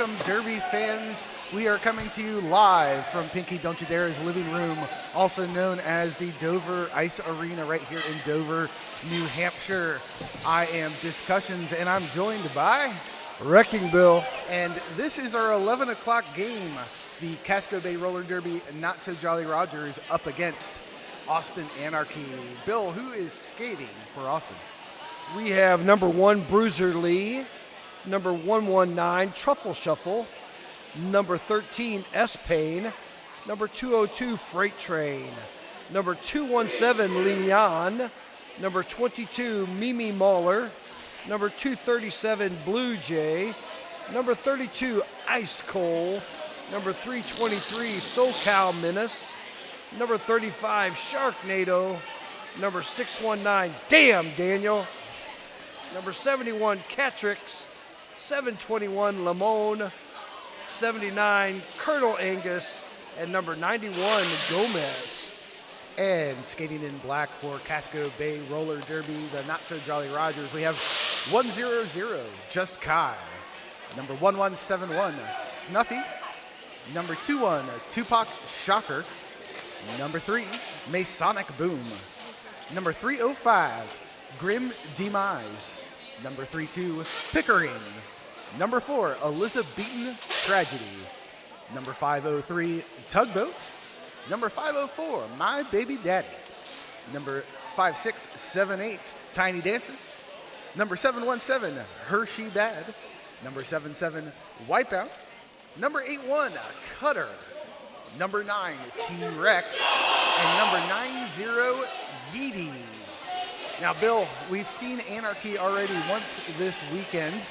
welcome Derby fans. We are coming to you live from Pinky Don't You Dare's living room, also known as the Dover Ice Arena right here in Dover, New Hampshire. I am Discussions, and I'm joined by Wrecking Bill. And this is our 11 o'clock game. The Casco Bay Roller Derby Not So Jolly Rogers up against Austin Anarchy. Bill, who is skating for Austin? We have number 1, Bruiser Lee. Number 119, Truffle Shuffle. Number 13, S-Pain. Number 202, Freight Train. Number 217, Leon. Number 22, Mimi Mahler. Number 237, Blue Jay. Number 32, Ice Coal. Number 323, SoCal Menace. Number 35, Sharknado. Number 619, Damn Daniel. Number 71, Catrix. 721, Lamone. 79, Colonel Angus. And number 91, Gomez. And skating in black for Casco Bay Roller Derby, the Not So Jolly Rogers, we have 100, Just Kai. Number 1171, Snuffy. Number 21, Tupac Shocker. Number 3, Masonic Boom. Number 305, Grim Demise. Number 32, Pickering. Number 4, Elizabethan Tragedy. Number 503, Tugboat. Number 504, My Baby Daddy. Number 5678, Tiny Dancer. Number 717, Hershey Bad. Number 77, Wipeout. Number 81, Cutter. Number 9, T-Rex. And number 90, Yeety. Now, Bill, we've seen Anarchy already once this weekend.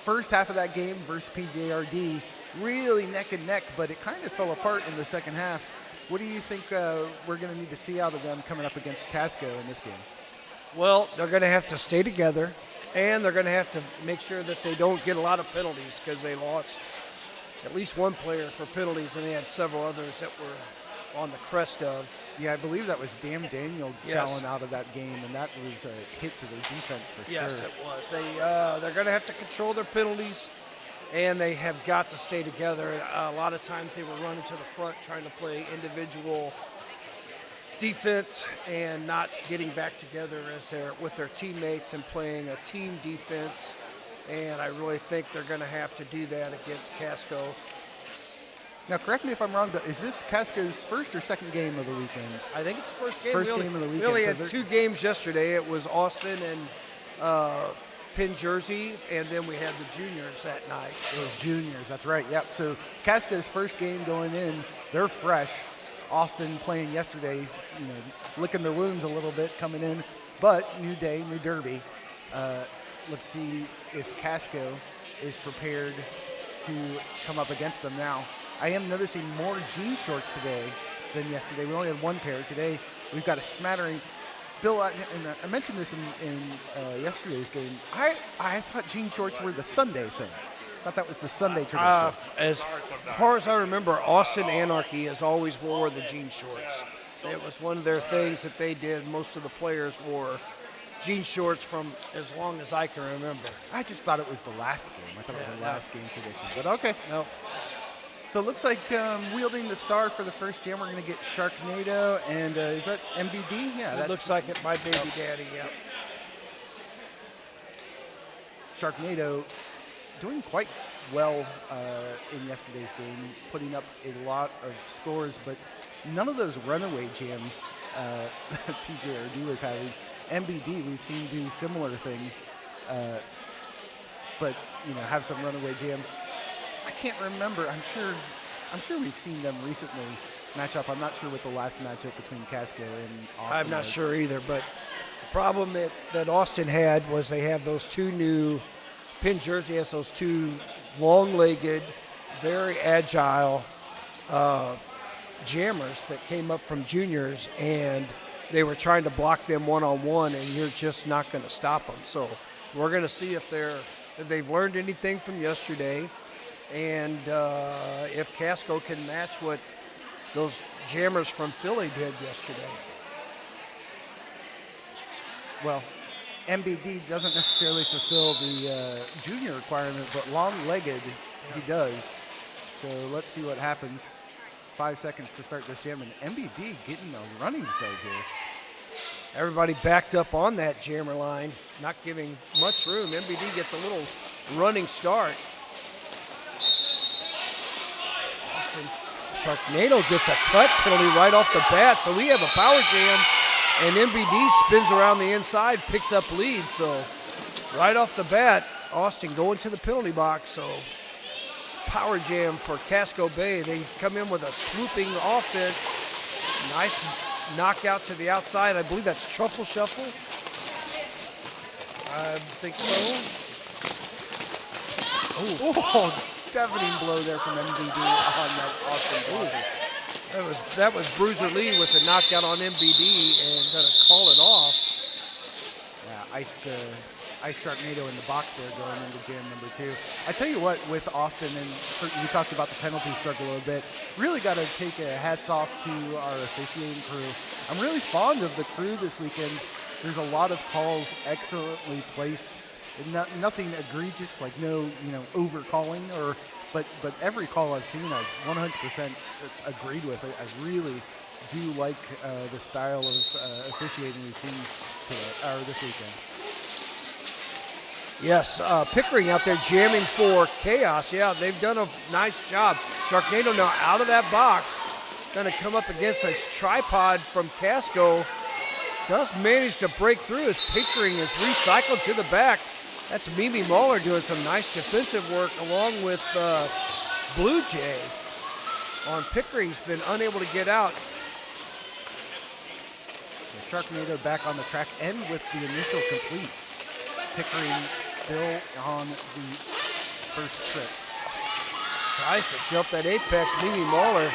First half of that game versus PJRD, really neck and neck, but it kind of fell apart in the second half. What do you think we're going to need to see out of them coming up against Casco in this game? Well, they're going to have to stay together, and they're going to have to make sure that they don't get a lot of penalties because they lost at least one player for penalties, and they had several others that were on the crest of. Yeah, I believe that was Damn Daniel Yes. falling out of that game, and that was a hit to their defense for Yes, sure. it was. They're going to have to control their penalties, and they have got to stay together. A lot of times they were running to the front trying to play individual defense and not getting back together with their teammates and playing a team defense. And I really think they're going to have to do that against Casco. Now, correct me if I'm wrong, but is this Casco's first or second game of the weekend? I think it's the first game. First game of the weekend. We only So had 2 games yesterday. It was Austin and Penn Jersey, and then we had the juniors that night. It was juniors, that's right, yep. So Casco's first game going in, they're fresh. Austin playing yesterday, licking their wounds a little bit coming in, but new day, new derby. Let's see if Casco is prepared to come up against them now. I am noticing more jean shorts today than yesterday. We only had one pair. Today we've got a smattering. Bill, I mentioned this in yesterday's game. I thought jean shorts were the Sunday thing. I thought that was the Sunday tradition. As far as I remember, Austin Anarchy has always wore the jean shorts. It was one of their things that they did. Most of the players wore jean shorts from as long as I can remember. I just thought it was the last game. I thought it was the last game tradition. But okay. No. So it looks like wielding the star for the first jam, we're going to get Sharknado, and is that MBD? Yeah, It looks like it, My Baby Daddy, yeah. Sharknado doing quite well in yesterday's game, putting up a lot of scores, but none of those runaway jams that PJRD was having. MBD, we've seen do similar things, but have some runaway jams. I can't remember. I'm sure we've seen them recently match up. I'm not sure what the last matchup between Casco and Austin I'm not was. sure either, but the problem that Austin had was they have those 2 new, Penn Jersey has those 2 long-legged, very agile jammers that came up from juniors, and they were trying to block them one-on-one, and you're just not going to stop them. So we're going to see if they've learned anything from yesterday. And if Casco can match what those jammers from Philly did yesterday. Well, MBD doesn't necessarily fulfill the junior requirement, but long-legged he does. So let's see what happens. 5 seconds to start this jam, and MBD getting a running start here. Everybody backed up on that jammer line, not giving much room. MBD gets a little running start. Austin Sharknado gets a cut penalty right off the bat, so we have a power jam, and MBD spins around the inside, picks up lead. So right off the bat, Austin going to the penalty box. So power jam for Casco Bay. They come in with a swooping offense. Nice knockout to the outside. I believe that's Truffle Shuffle. I think so. Oh, deafening blow there from MBD on that Austin blocker. That was Bruiser Lee with the knockout on MBD and gonna call it off. Yeah, Ice Sharknado in the box there going into jam number 2. I tell you what, with Austin, and we talked about the penalty struggle a little bit, really got to take a hats off to our officiating crew. I'm really fond of the crew this weekend. There's a lot of calls excellently placed. Nothing egregious, like no overcalling, but every call I've seen I've 100% agreed with. I really do like the style of officiating we've seen this weekend. Yes, Pickering out there jamming for Chaos. Yeah, they've done a nice job. Sharknado now out of that box. Going to come up against a tripod from Casco. Does manage to break through as Pickering is recycled to the back. That's Mimi Mahler doing some nice defensive work along with Blue Jay. On Pickering's been unable to get out. Sharknado back on the track and with the initial complete. Pickering still on the first trip. Tries to jump that apex. Mimi Mahler,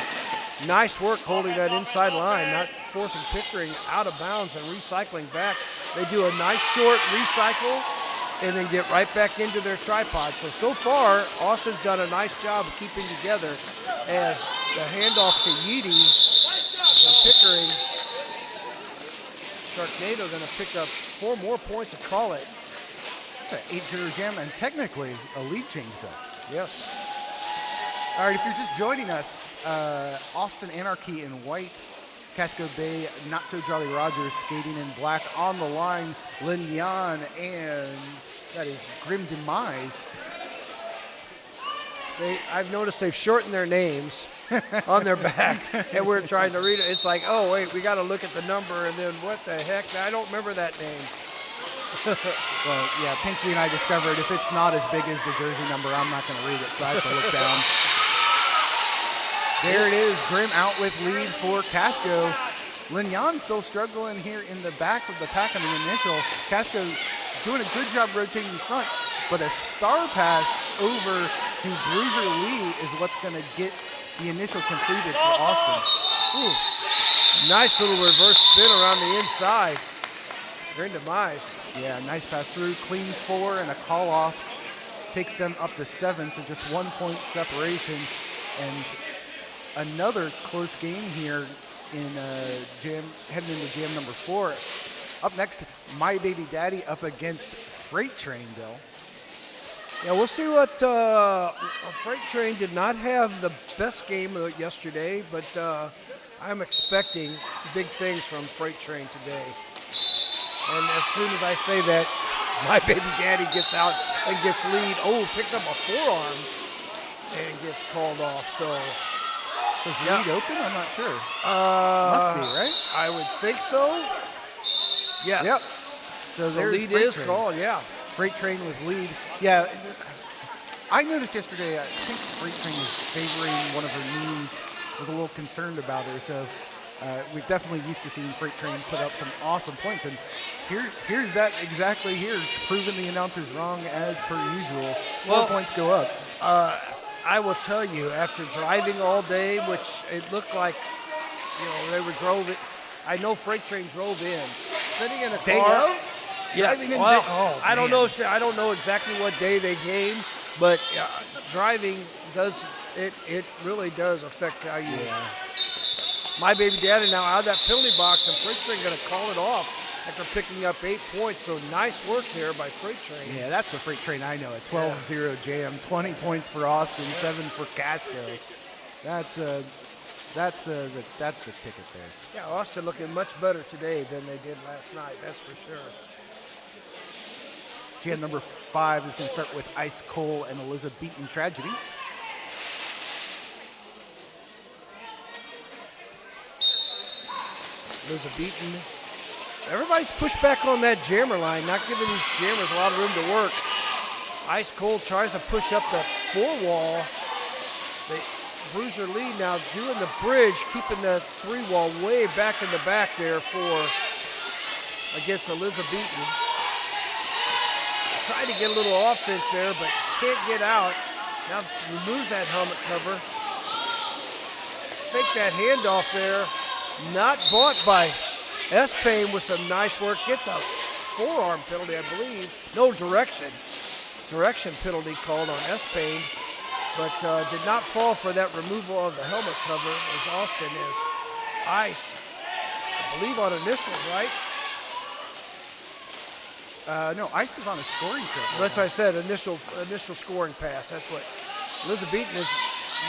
nice work holding that inside line, not forcing Pickering out of bounds and recycling back. They do a nice short recycle and then get right back into their tripod. So far, Austin's done a nice job of keeping together as the handoff to Yeedy from Pickering. Sharknado going to pick up 4 more points to call it. It's an 8-0 jam and technically a lead change, Bill. Yes. All right, if you're just joining us, Austin Anarchy in white, Casco Bay, Not So Jolly Rogers skating in black on the line, Lin Yan, and that is Grim Demise. I've noticed they've shortened their names on their back, and we're trying to read it. It's like, oh, wait, we got to look at the number, and then what the heck? I don't remember that name. Well, yeah, Pinky and I discovered if it's not as big as the jersey number, I'm not going to read it, so I have to look down. There it is, Grim out with lead for Casco. Lignon still struggling here in the back of the pack on the initial. Casco doing a good job rotating in front, but a star pass over to Bruiser Lee is what's going to get the initial completed for Austin. Ooh. Nice little reverse spin around the inside. Great demise. Yeah, nice pass through, clean 4 and a call off. Takes them up to 7, so just 1 point separation. And another close game here in heading into jam number 4. Up next, My Baby Daddy up against Freight Train, Bill. Yeah, we'll see what Freight Train did not have the best game yesterday, but I'm expecting big things from Freight Train today. And as soon as I say that, My Baby Daddy gets out and gets lead. Oh, picks up a forearm and gets called off. So is the lead open? I'm not sure. Must be, right? I would think so. Yes. Yep. So the there's lead Freight is Train. called, yeah. Freight Train with lead. Yeah, I noticed yesterday, I think Freight Train was favoring one of her knees, was a little concerned about her. So we're definitely used to seeing Freight Train put up some awesome points. And here's that exactly here. It's proving the announcers wrong as per usual. 4 points go up. I will tell you, after driving all day, which it looked like, they were drove it. I know Freight Train drove in, sitting in a Day car. of? Yes. Driving in Well, day- I don't know. I don't know exactly what day they came, but driving does it really does affect how you. Yeah. My Baby Daddy now out of that penalty box, and Freight Train going to call it off. after picking up 8 points. So nice work there by Freight Train. Yeah, that's the Freight Train I know. A 12-0 jam, 20 points for Austin, 7 for Casco. That's the ticket there. Yeah, Austin looking much better today than they did last night. That's for sure. Jam number 5 is going to start with Ice Cole and Elizabethan Tragedy. Elizabethan. Everybody's pushed back on that jammer line, not giving these jammers a lot of room to work. Ice Cold tries to push up the 4 wall. Bruiser Lee now doing the bridge, keeping the 3 wall way back in the back there against Elizabethan. Trying to get a little offense there, but can't get out. Now removes that helmet cover. Fake that handoff there. Not bought by S-Payne with some nice work. Gets a forearm penalty, I believe. No direction. Direction penalty called on S-Payne, but did not fall for that removal of the helmet cover as Austin is ice, I believe, on initial, right? No, Ice is on a scoring trip. That's what I said, initial scoring pass. That's what Elizabethan is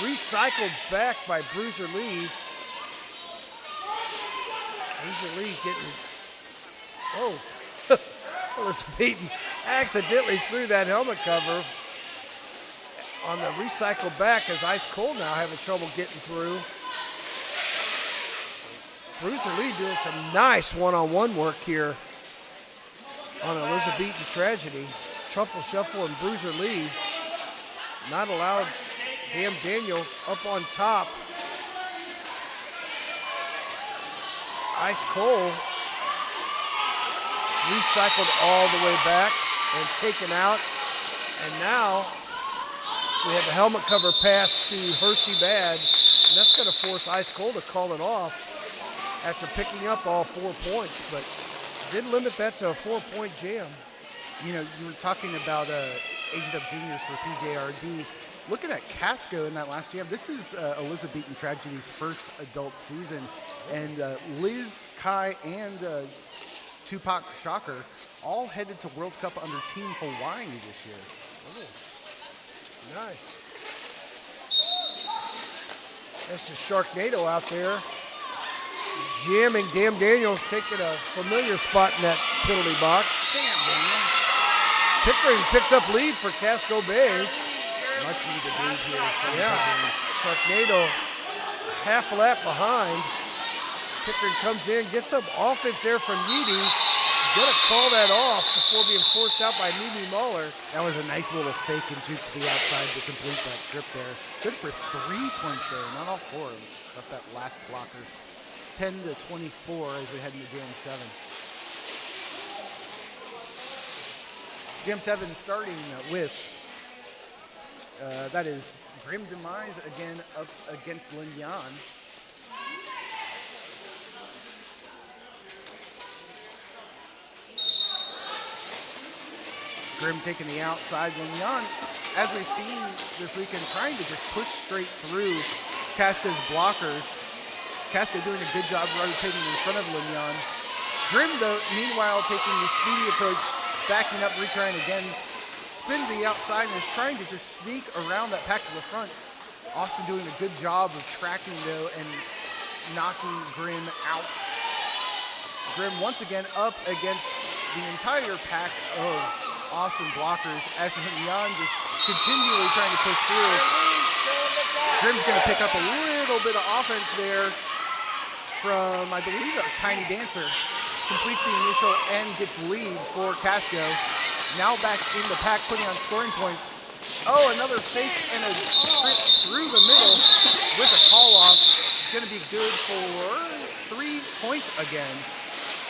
recycled back by Bruiser Lee. Bruiser Lee getting, Elizabethan accidentally threw that helmet cover on the recycle back as Ice Cold now having trouble getting through. Bruiser Lee doing some nice one-on-one work here on Elizabethan Tragedy. Truffle Shuffle and Bruiser Lee not allowed Damn Daniel up on top. Ice Cole recycled all the way back and taken out. And now we have the helmet cover pass to Hershey Bad. And that's going to force Ice Cole to call it off after picking up all 4 points. But did limit that to a 4-point jam. You know, you were talking about aged up juniors for PJRD. Looking at Casco in that last jam, this is Elizabethan Tragedy's first adult season. And Liz, Kai, and Tupac Shocker all headed to World Cup under Team Hawaii this year. Oh, nice. That's the Sharknado out there. Jamming Damn Daniel, taking a familiar spot in that penalty box. Damn, Daniel. Pickering picks up lead for Casco Bay. Much needed lead here from Pickering. Sharknado half a lap behind. Pickering comes in, gets some offense there from Yeedy. Gonna call that off before being forced out by Mimi Mahler. That was a nice little fake and juke to the outside to complete that trip there. Good for 3 points there, not all 4. Left that last blocker. 10-24 as we head into Jam 7. Jam 7 starting with, that is Grim Demise again up against Lin Yan. Grim taking the outside. Lin Yan, as we've seen this weekend, trying to just push straight through Casco's blockers. Casco doing a good job rotating in front of Lin Yan. Grim, though, meanwhile, taking the speedy approach, backing up, retrying again, spin to the outside, and is trying to just sneak around that pack to the front. Austin doing a good job of tracking, though, and knocking Grim out. Grim once again up against the entire pack of Austin blockers as Lin Yan just continually trying to push through. Grim's going to pick up a little bit of offense there from, I believe that was Tiny Dancer. Completes the initial and gets lead for Casco. Now back in the pack, putting on scoring points. Oh, another fake and a trip through the middle with a call off. It's going to be good for 3 points again.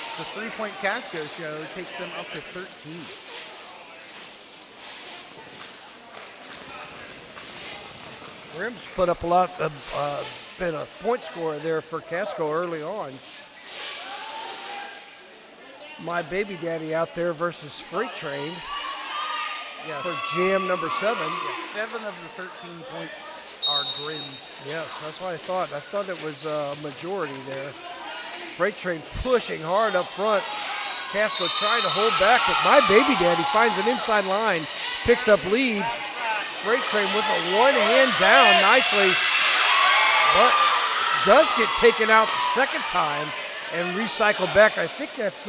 It's the 3-point Casco show. Takes them up to 13. Grim's put up a lot of, been a point scorer there for Casco early on. My Baby Daddy out there versus Freight Train. Yes. For jam number 7. Yes, 7 of the 13 points are Grim's. Yes, that's what I thought. I thought it was a majority there. Freight Train pushing hard up front. Casco trying to hold back, but My Baby Daddy finds an inside line, picks up lead. Freight Train with a one-hand down nicely, but does get taken out the second time and recycled back. I think that's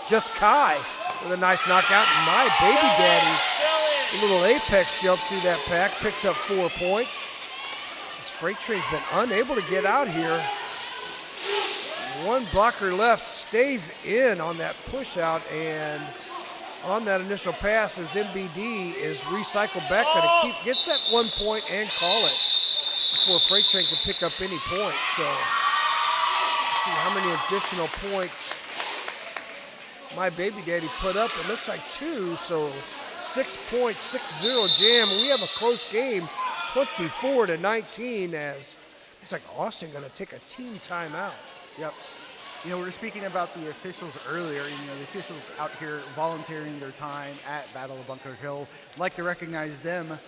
Just Kai with a nice knockout. My Baby Daddy, a little apex jump through that pack, picks up 4 points. This Freight Train's been unable to get out here. One blocker left, stays in on that push out, and on that initial pass as MBD is recycled back, going to get that 1 point and call it before Freight Train can pick up any points. So let's see how many additional points My Baby Daddy put up. It looks like 2, so 6 points, 6-0 Jam. We have a close game, 24-19, as looks like Austin going to take a team timeout. Yep. You know, we were speaking about the officials earlier. You know, the officials out here volunteering their time at Battle of Bunker Hill. I'd like to recognize them.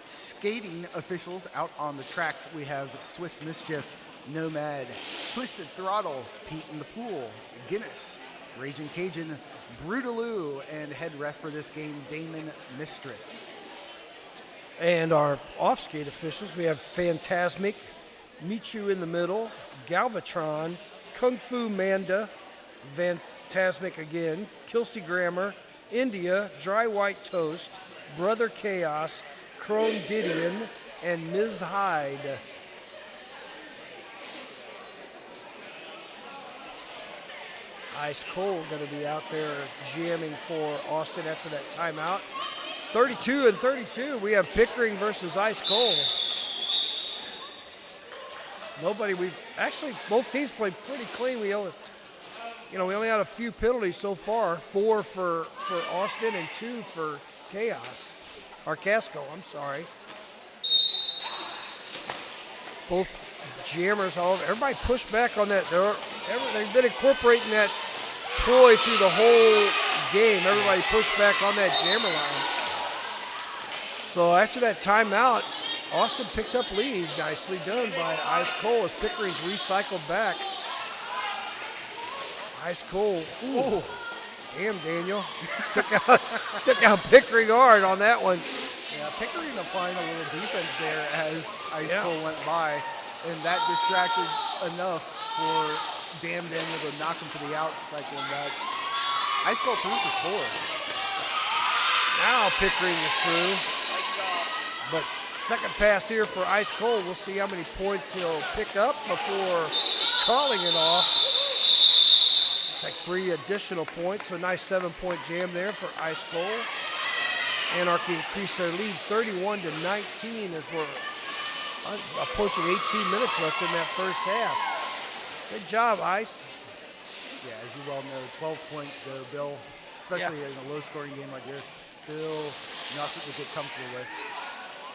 Skating officials out on the track, we have Swiss Mischief, Nomad, Twisted Throttle, Pete in the Pool, Guinness, Raging Cajun, Brutaloo, and head ref for this game, Damon Mistress. And our off-skate officials, we have Phantasmic, Michu in the middle, Galvatron, Kung Fu Manda, Phantasmic again, Kelsey Grammer, India, Dry White Toast, Brother Chaos, Chrome Gideon, and Ms. Hyde. Ice Cold going to be out there jamming for Austin after that timeout. 32-32, we have Pickering versus Ice Cold. Both teams played pretty clean. We only had a few penalties so far, 4 for Austin and 2 for Casco, I'm sorry. Both jammers, everybody pushed back on that. They've been incorporating that ploy through the whole game. Everybody pushed back on that jammer line. So after that timeout, Austin picks up lead. Nicely done by Ice Cold as Pickering's recycled back. Ice Cold. Ooh. Damn, Daniel. took out Pickering hard on that one. Yeah, Pickering applying a little defense there as Ice Cold went by, and that distracted enough for Damn Daniel to knock him to the out, cycling back. Ice Cold threw for 4. Now Pickering is through. But second pass here for Ice Cold. We'll see how many points he'll pick up before calling it off. It's like 3 additional points, so a nice 7-point jam there for Ice Cold. Anarchy increased their lead 31-19 as we're approaching 18 minutes left in that first half. Good job, Ice. Yeah, as you well know, 12 points though, Bill, especially in a low-scoring game like this, still nothing to get comfortable with.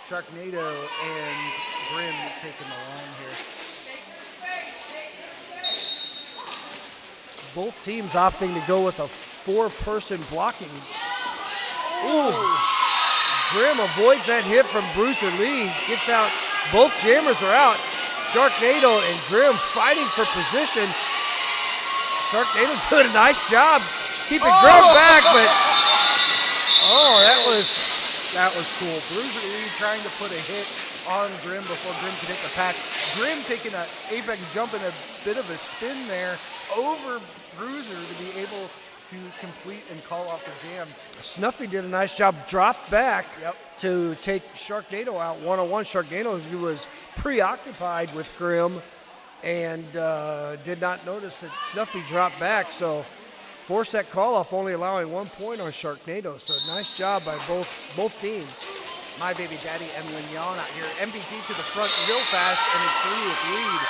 Sharknado and Grim taking the line here. Both teams opting to go with a 4-person blocking. Ooh. Grim avoids that hit from Bruiser Lee. Gets out. Both jammers are out. Sharknado and Grim fighting for position. Sharknado doing a nice job keeping Grim back, but that was cool. Bruiser Lee trying to put a hit on Grim before Grim could hit the pack. Grim taking an apex jump and a bit of a spin there over Bruiser to be able to complete and call off the jam. Snuffy did a nice job, dropped back to take Sharknado out one-on-one. Sharknado was preoccupied with Grim and did not notice that Snuffy dropped back, so forced that call off, only allowing 1 point on Sharknado. So nice job by both teams. My Baby Daddy and Lignon out here. MBT to the front real fast and is through with lead.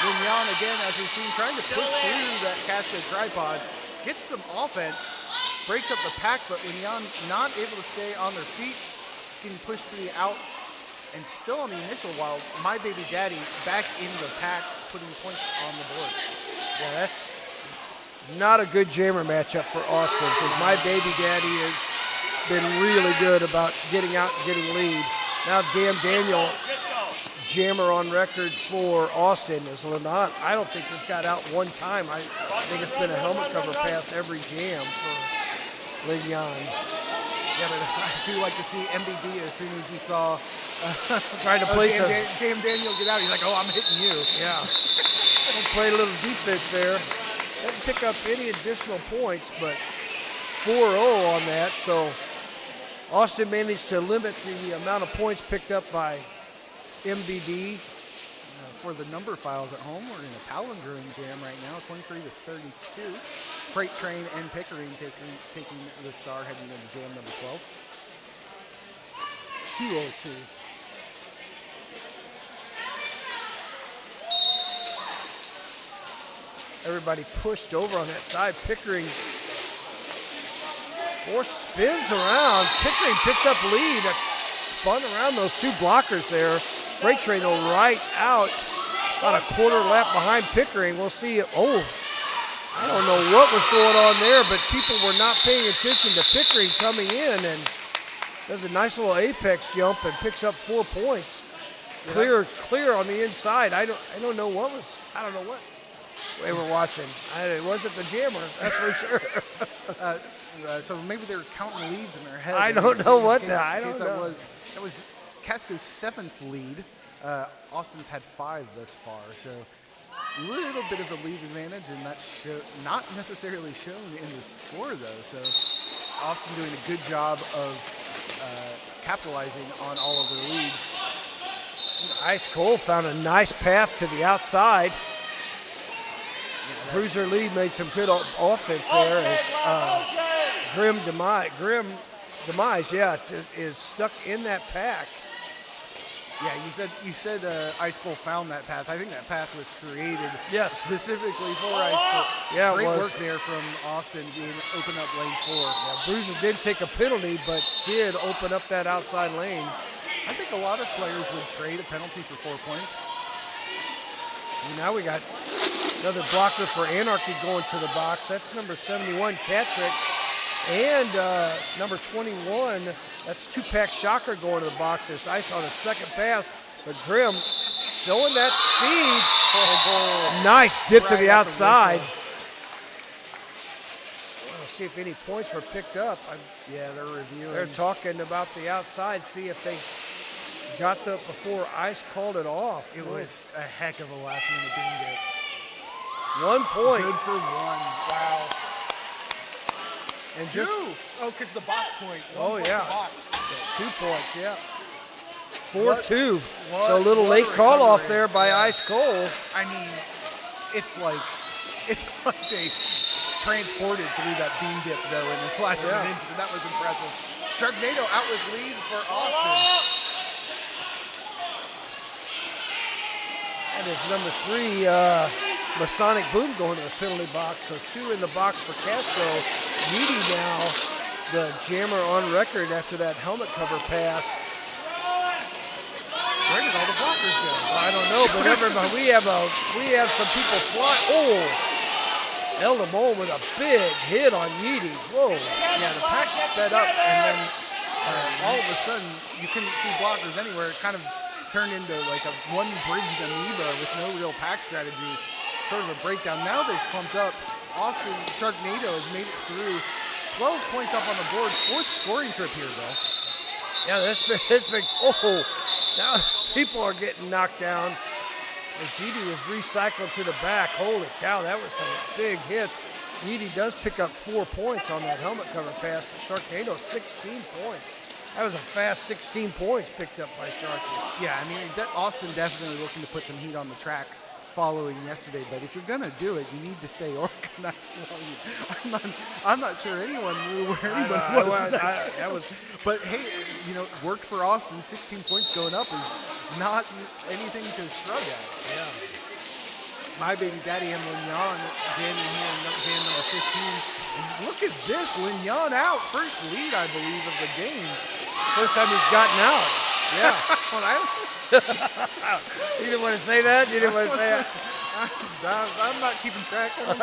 Lignon again, as we've seen, trying to push through that Casco tripod. Gets some offense, breaks up the pack, but Lignon not able to stay on their feet. It's getting pushed to the out and still on the initial, while My Baby Daddy back in the pack, putting points on the board. Yeah, that's not a good jammer matchup for Austin, because My Baby Daddy has been really good about getting out and getting lead. Now Damn Daniel jammer on record for Austin is Lennart. I don't think this got out one time. I think it's been a helmet cover pass every jam for Lin Yan. Yeah, but I do like to see MBD as soon as he saw Trying to place damn Daniel get out. He's like, oh, I'm hitting you. Yeah. Play a little defense there. Didn't pick up any additional points, but 4-0 on that. So Austin managed to limit the amount of points picked up by MBD. For the number files at home, we're in a palindrome jam right now, 23-32. Freight Train and Pickering taking the star heading into jam number 12. 202. Everybody pushed over on that side. Pickering spins around. Pickering picks up lead. Spun around those two blockers there. Freight Train though right out. About a quarter lap behind Pickering. We'll see. Oh, I don't know what was going on there, but people were not paying attention to Pickering coming in, and does a nice little apex jump and picks up 4 points. Clear on the inside. I don't know what they were watching. It wasn't the jammer, that's for sure. So maybe they were counting leads in their head. I don't know what that was. That was Casco's 7th lead. Austin's had 5 thus far, so a little bit of a lead advantage, and that's not necessarily shown in the score, though. So Austin doing a good job of capitalizing on all of their leads. Ice Cold found a nice path to the outside. Bruiser Lee made some good offense there as Grim Demise, is stuck in that pack. Yeah, you said Ice Cold found that path. I think that path was created specifically for Ice Cold. Yeah, Great work there from Austin being open up lane 4. Yeah, Bruiser did take a penalty, but did open up that outside lane. I think a lot of players would trade a penalty for 4 points. And now we got another blocker for Anarchy going to the box. That's number 71, Catrix. And number 21, that's Tupac Shocker going to the box. This Ice on a second pass, but Grim showing that speed. Nice dip to the outside. We'll see if any points were picked up. They're reviewing. They're talking about the outside, see if they got the before Ice called it off. It was a heck of a last-minute bean dip. 1 point. Good for 1. Wow. And two. Because the box point. Box. 2 points, yeah. 4-2. So a little late call off there by Ice Cold. I mean, it's like they transported through that bean dip though in a flash of an instant. That was impressive. Sharknado out with lead for Austin. That is number 3. Masonic Boom going to the penalty box, so 2 in the box for Casco. Yeedy now, the jammer on record after that helmet cover pass. Where did all the blockers go? I don't know, but everybody, we have some people fly. Oh, El Limon with a big hit on Yeedy. Whoa. Yeah, the pack sped up, and then all of a sudden you couldn't see blockers anywhere. It kind of turned into like a one-bridged amoeba with no real pack strategy. Sort of a breakdown. Now they've clumped up. Austin Sharknado has made it through. 12 points up on the board. 4th scoring trip here, though. Yeah, it's been. Oh, now people are getting knocked down. And Yeedy was recycled to the back. Holy cow, that was some big hits. Yeedy does pick up 4 points on that helmet cover pass, but Sharknado 16 points. That was a fast 16 points picked up by Sharky. Yeah, I mean, Austin definitely looking to put some heat on the track following yesterday, but if you're gonna do it, you need to stay organized. I'm not sure anyone knew where anybody was. But hey, worked for Austin. 16 points going up is not anything to shrug at. Yeah. My baby daddy and Lin Yan jamming here in jam number 15. And look at this, Lin Yan out. First lead, I believe, of the game. First time he's gotten out. Yeah. You didn't want to say that? You didn't want to say that? I'm not keeping track of it.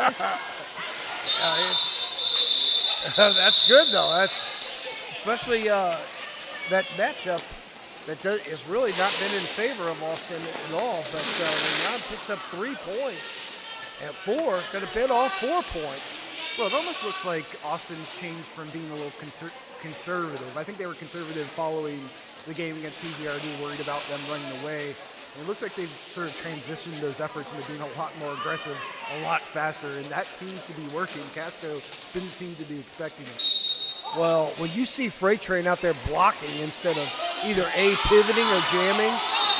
That's good, though. That's especially that matchup has really not been in favor of Austin at all. But Leon picks up 3 points. At 4, could have been all 4 points. Well, it almost looks like Austin's changed from being a little conservative. I think they were conservative following the game against PGRD, worried about them running away. And it looks like they've sort of transitioned those efforts into being a lot more aggressive, a lot faster, and that seems to be working. Casco didn't seem to be expecting it. Well, when you see Freight Train out there blocking instead of either A, pivoting or jamming,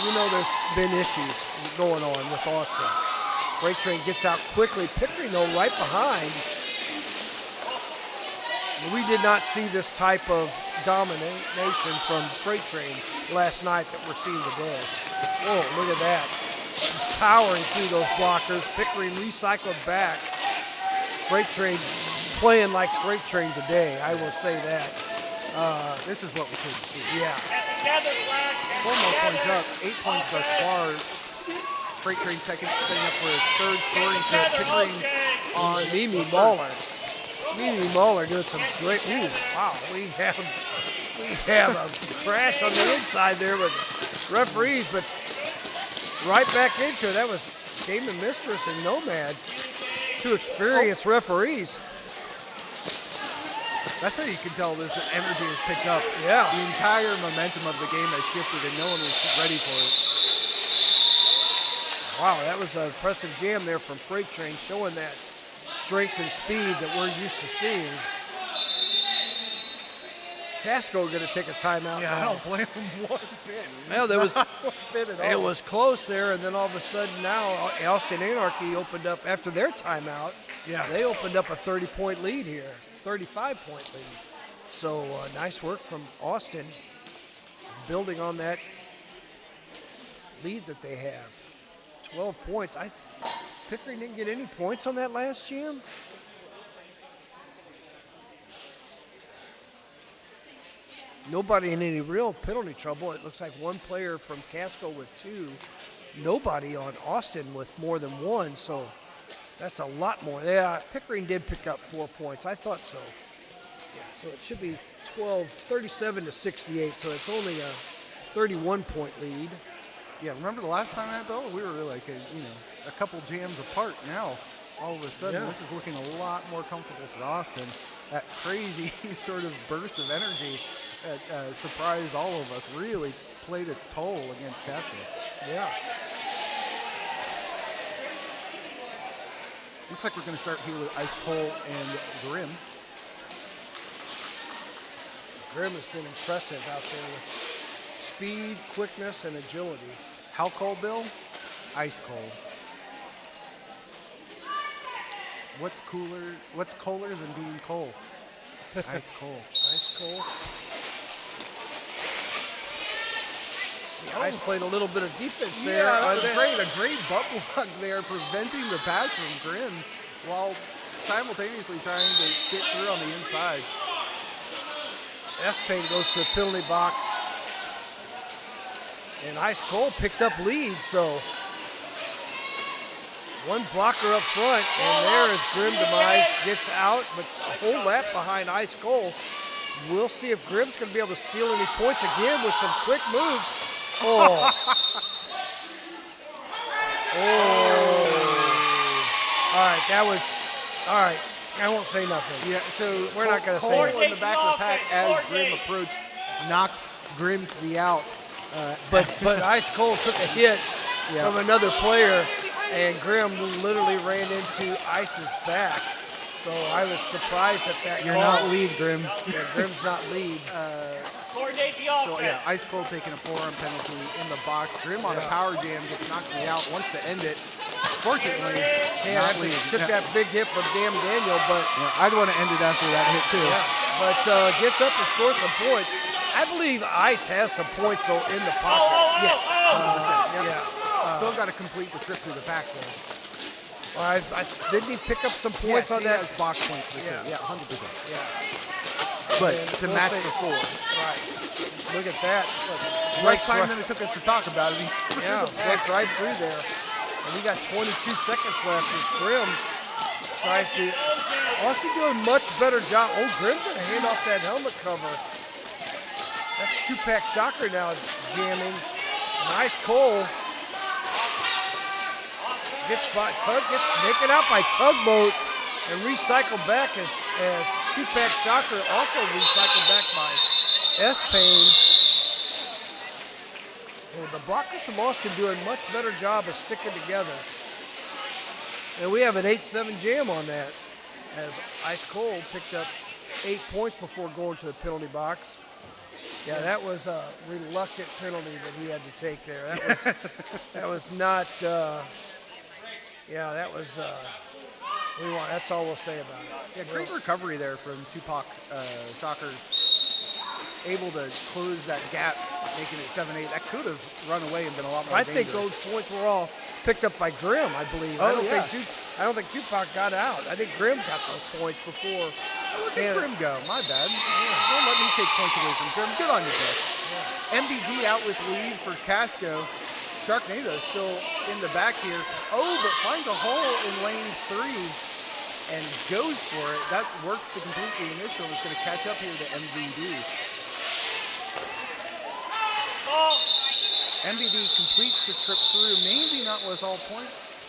you know there's been issues going on with Austin. Freight Train gets out quickly. Pickering, though, right behind. We did not see this type of domination from Freight Train last night that we're seeing today. Whoa, look at that. Just powering through those blockers. Pickering recycled back. Freight Train playing like Freight Train today, I will say that. This is what we couldn't see. Yeah. 4 more points up, 8 points thus far. Freight Train setting up for a 3rd scoring trip. Pickering on Mimi Muller. Mimi Muller doing some great. Ooh, wow! We have a crash on the inside there with referees, but right back into it. That was Damon Mistress and Nomad, 2 experienced referees. That's how you can tell this energy has picked up. Yeah. The entire momentum of the game has shifted and no one was ready for it. Wow, that was an impressive jam there from Freight Train, showing that strength and speed that we're used to seeing. Casco going to take a timeout. Yeah, now. I don't blame him one bit. No, there was Not one bit at all. it was close there, and then all of a sudden now Austin Anarchy opened up after their timeout. Yeah. They opened up a 30-point lead here, 35-point lead. So nice work from Austin, building on that lead that they have. 12 points. Pickering didn't get any points on that last jam. Nobody in any real penalty trouble. It looks like 1 player from Casco with 2. Nobody on Austin with more than 1, so that's a lot more. Yeah, Pickering did pick up 4 points. I thought so. Yeah, so it should be 37-68, so it's only a 31-point lead. Yeah, remember the last time that, Bill? We were like a couple jams apart. Now, all of a sudden, This is looking a lot more comfortable for Austin. That crazy sort of burst of energy that surprised all of us really played its toll against Casco. Yeah. Looks like we're going to start here with Ice Cole and Grim. Grim has been impressive out there with speed, quickness, and agility. How cold, Bill? Ice cold. What's cooler than being cold? Ice cold. Ice cold. See, Ice played a little bit of defense there. Yeah, that was great. A great butt block there, preventing the pass from Grim while simultaneously trying to get through on the inside. Espane goes to the penalty box. And Ice Cold picks up lead, so 1 blocker up front, and there is Grim Demise, gets out, but a whole lap behind Ice Cold. We'll see if Grim's going to be able to steal any points again with some quick moves. Oh. All right, that was, all right, I won't say nothing. Yeah, so We're not going to say Cole in the back of the pack as Grim approached, knocked Grim to the out. But Ice Cold took a hit from another player, and Grim literally ran into Ice's back. So I was surprised at that. You're call. not lead, Grim. Yeah, Grim's not lead. So yeah, Ice Cold taking a forearm penalty in the box. Grim on a power jam gets knocked to the out, wants to end it. Fortunately, not lead. Took that big hit from Damn Daniel, but I'd want to end it after that hit too. but gets up and scores some points. I believe Ice has some points though in the pocket. Yes, 100%. Yeah. Still got to complete the trip through the pack though. Didn't he pick up some points on he that? has box points for sure. Yeah, 100%. Yeah. But And to we'll match say- the 4. Right. Look at that. Look, Less breaks time right- than it took us to talk about it. He's through Yeah, the pack. went right through there. And we got 22 seconds left as Grim tries to. Austin doing a much better job. Oh, Grim going to hand off that helmet cover. That's two-pack shocker now jamming. Nice Cole. Gets taken out by Tugboat and recycled back as two-pack shocker also recycled back by S-Pain. Well, the blockers from Austin doing a much better job of sticking together. And we have an 8-7 jam on that as Ice Cold picked up 8 points before going to the penalty box. Yeah, that was a reluctant penalty that he had to take there. That was not. That's all we'll say about it. Yeah, great recovery there from Tupac Shocker. Able to close that gap, making it 7-8. That could have run away and been a lot more dangerous. I think those points were all picked up by Grimm, I believe. Oh, I don't think Tupac got out. I think Grimm got those points before. Look at Grimm go. My bad. Yeah. Don't let me take points away from Grimm. Good on you, Bill. Yeah. MBD out with lead for Casco. Sharknado still in the back here. Oh, but finds a hole in lane 3 and goes for it. That works to complete the initial. Is going to catch up here to MBD. MBD completes the trip through, maybe not with all points,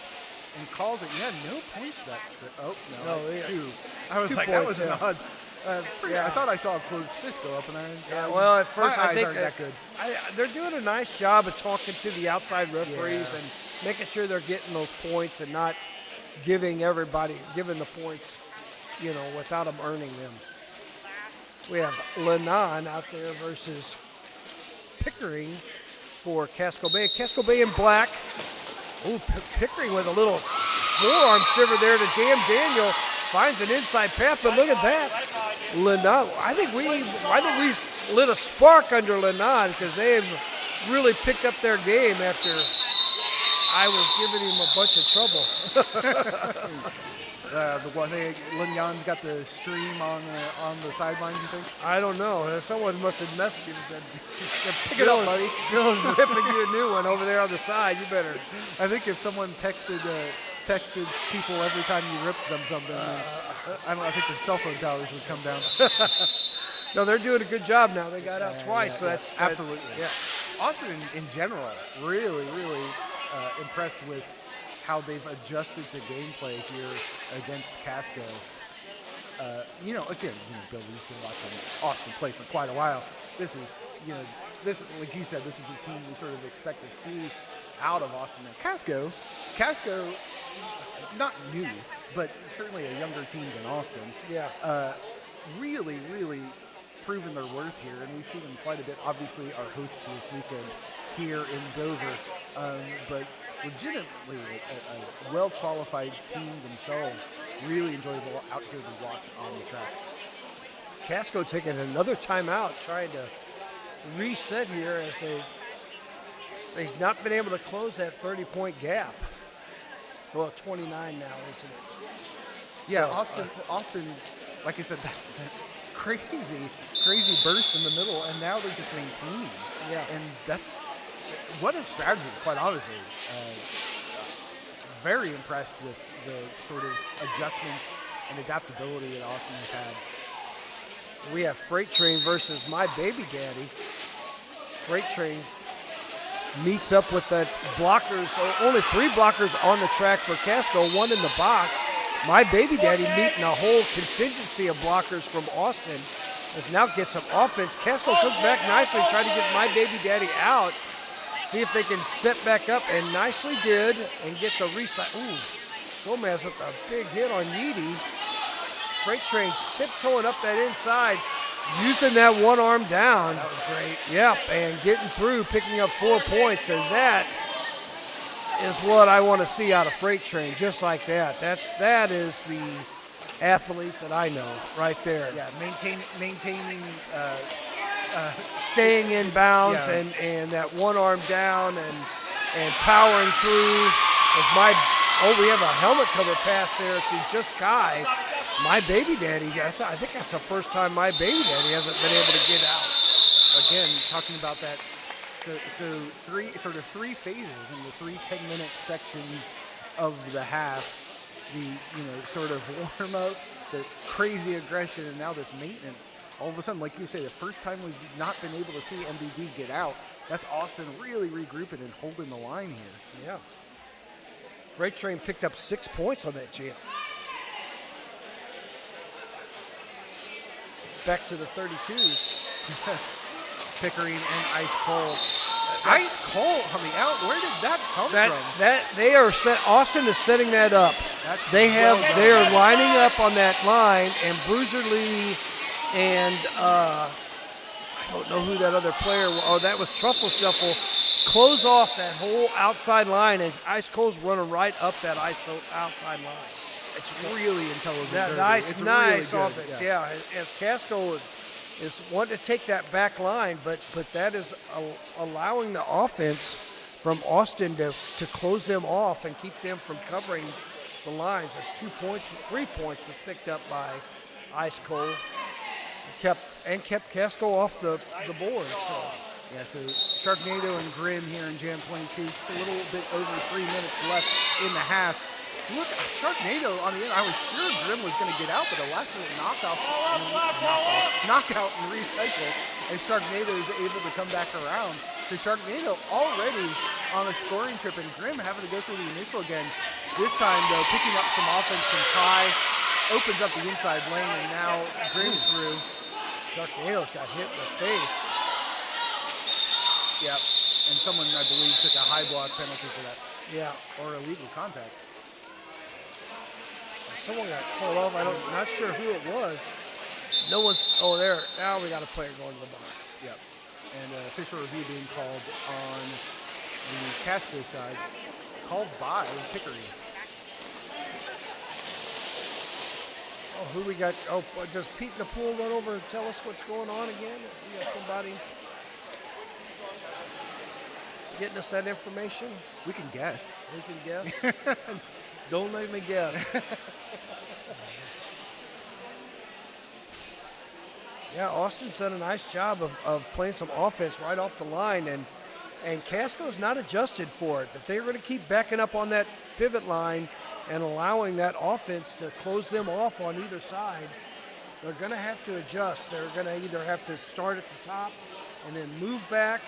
and calls it. You had no points that trip. Oh, no, 2. I was 2 like, points, that was an odd. I thought I saw a closed fist go up, and well, at first my I eyes think aren't that good. They're doing a nice job of talking to the outside referees and making sure they're getting those points and not giving the points, without them earning them. We have Lennon out there versus Pickering for Casco Bay. Casco Bay in black. Oh, Pickering with a little forearm shiver there to Daniel. Finds an inside path, but look at that. Lennon, I think we lit a spark under Lennon because they've really picked up their game after I was giving him a bunch of trouble. Lignon's got the stream on the sidelines, you think? I don't know. Someone must have messaged him and said, pick it up, buddy. Bill's ripping you a new one over there on the side. You better. I think if someone texted people every time you ripped them something, I think the cell phone towers would come down. No, they're doing a good job now. They got out twice, so that's absolutely. Yeah. Austin in general, really, really impressed with how they've adjusted to gameplay here against Casco. Bill, we've been watching Austin play for quite a while. This is, like you said, this is the team we sort of expect to see out of Austin. Now, Casco, not new, but certainly a younger team than Austin. Yeah. Really, really proven their worth here, and we've seen them quite a bit. Obviously, our hosts this weekend here in Dover, but legitimately a well-qualified team themselves. Really enjoyable out here to watch on the track. Casco taking another timeout, trying to reset here as they've not been able to close that 30-point gap. Well, 29 now, isn't it? Yeah, so, Austin, like I said, that crazy burst in the middle, and now they're just maintaining. Yeah. And that's what a strategy, quite honestly. Very impressed with the sort of adjustments and adaptability that Austin has had. We have Freight Train versus My Baby Daddy. Freight Train meets up with that blockers, only 3 blockers on the track for Casco, 1 in the box. My Baby Daddy meeting a whole contingency of blockers from Austin. As now gets some offense. Casco comes back nicely, trying to get My Baby Daddy out. See if they can set back up, and nicely did, and get the reset. Ooh, Gomez with a big hit on Yeedy. Freight Train tiptoeing up that inside, using that one arm down. That was great. Yep, and getting through, picking up 4 points, and that is what I want to see out of Freight Train, just like that. That is the athlete that I know right there. Yeah, maintaining staying in bounds, yeah. and that one arm down and powering through. We have a helmet cover pass there to Just Kai. My Baby Daddy, I think that's the first time My Baby Daddy hasn't been able to get out. Again, talking about that. So three phases in the 3 10-minute sections of the half. The sort of warm up, the crazy aggression and now this maintenance. All of a sudden, like you say, the first time we've not been able to see MBD get out. That's Austin really regrouping and holding the line here. Yeah. Freight Train picked up 6 points on that jam. Back to the 32s. Pickering and Ice Cold. Ice Cold on the out. Where did that come from? That they are set. Austin is setting that up. They are lining up on that line, and Bruiser Lee and I don't know who that other player was. Oh, that was Truffle Shuffle. Close off that whole outside line, and Ice Cold's running right up that outside line. It's really intelligent. Yeah, nice really offense. Yeah, as Casco is wanting to take that back line, but that is allowing the offense from Austin to close them off and keep them from covering the lines. That's 2 points, 3 points was picked up by Ice Cold. Kept Casco off the board. So. Yeah, so Sharknado and Grim here in Jam 22. Just a little bit over 3 minutes left in the half. Look, Sharknado on the end. I was sure Grim was going to get out, but a last-minute knockout and recycle as Sharknado is able to come back around. So Sharknado already on a scoring trip, and Grim having to go through the initial again. This time, though, picking up some offense from Kai, opens up the inside lane, and now Grim through. Sharknado got hit in the face. Yep, and someone, I believe, took a high block penalty for that. Yeah. Or illegal contact. Someone got called off. I'm not sure who it was. No one's. Oh, there. Now we got a player going to the box. Yep. And official review being called on the Casco side, called by Pickering. Oh, who we got? Oh, does Pete in the pool run over and tell us what's going on again? We got somebody getting us that information? We can guess. We can guess? Don't let me guess. Yeah, Austin's done a nice job of playing some offense right off the line, and Casco's not adjusted for it. If they're going to keep backing up on that pivot line and allowing that offense to close them off on either side, they're going to have to adjust. They're going to either have to start at the top and then move back,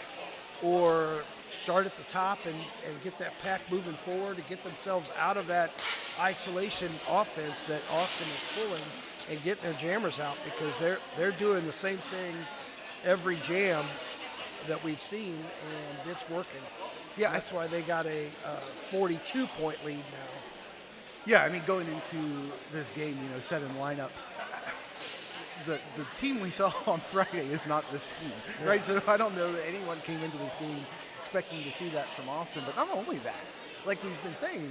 or start at the top and get that pack moving forward to get themselves out of that isolation offense that Austin is pulling and getting their jammers out, because they're doing the same thing every jam that we've seen, and it's working. Yeah, that's why they got a 42-point lead now. Yeah, I mean, going into this game, setting lineups, the team we saw on Friday is not this team, right? So I don't know that anyone came into this game expecting to see that from Austin. But not only that, like we've been saying,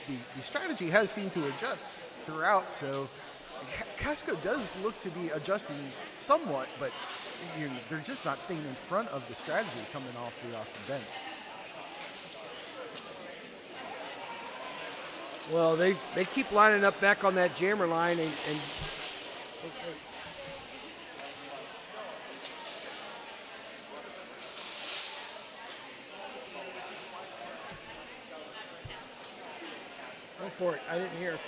the strategy has seemed to adjust throughout. So Casco does look to be adjusting somewhat, but they're just not staying in front of the strategy coming off the Austin bench. Well, they keep lining up back on that jammer line and go for it. I didn't hear.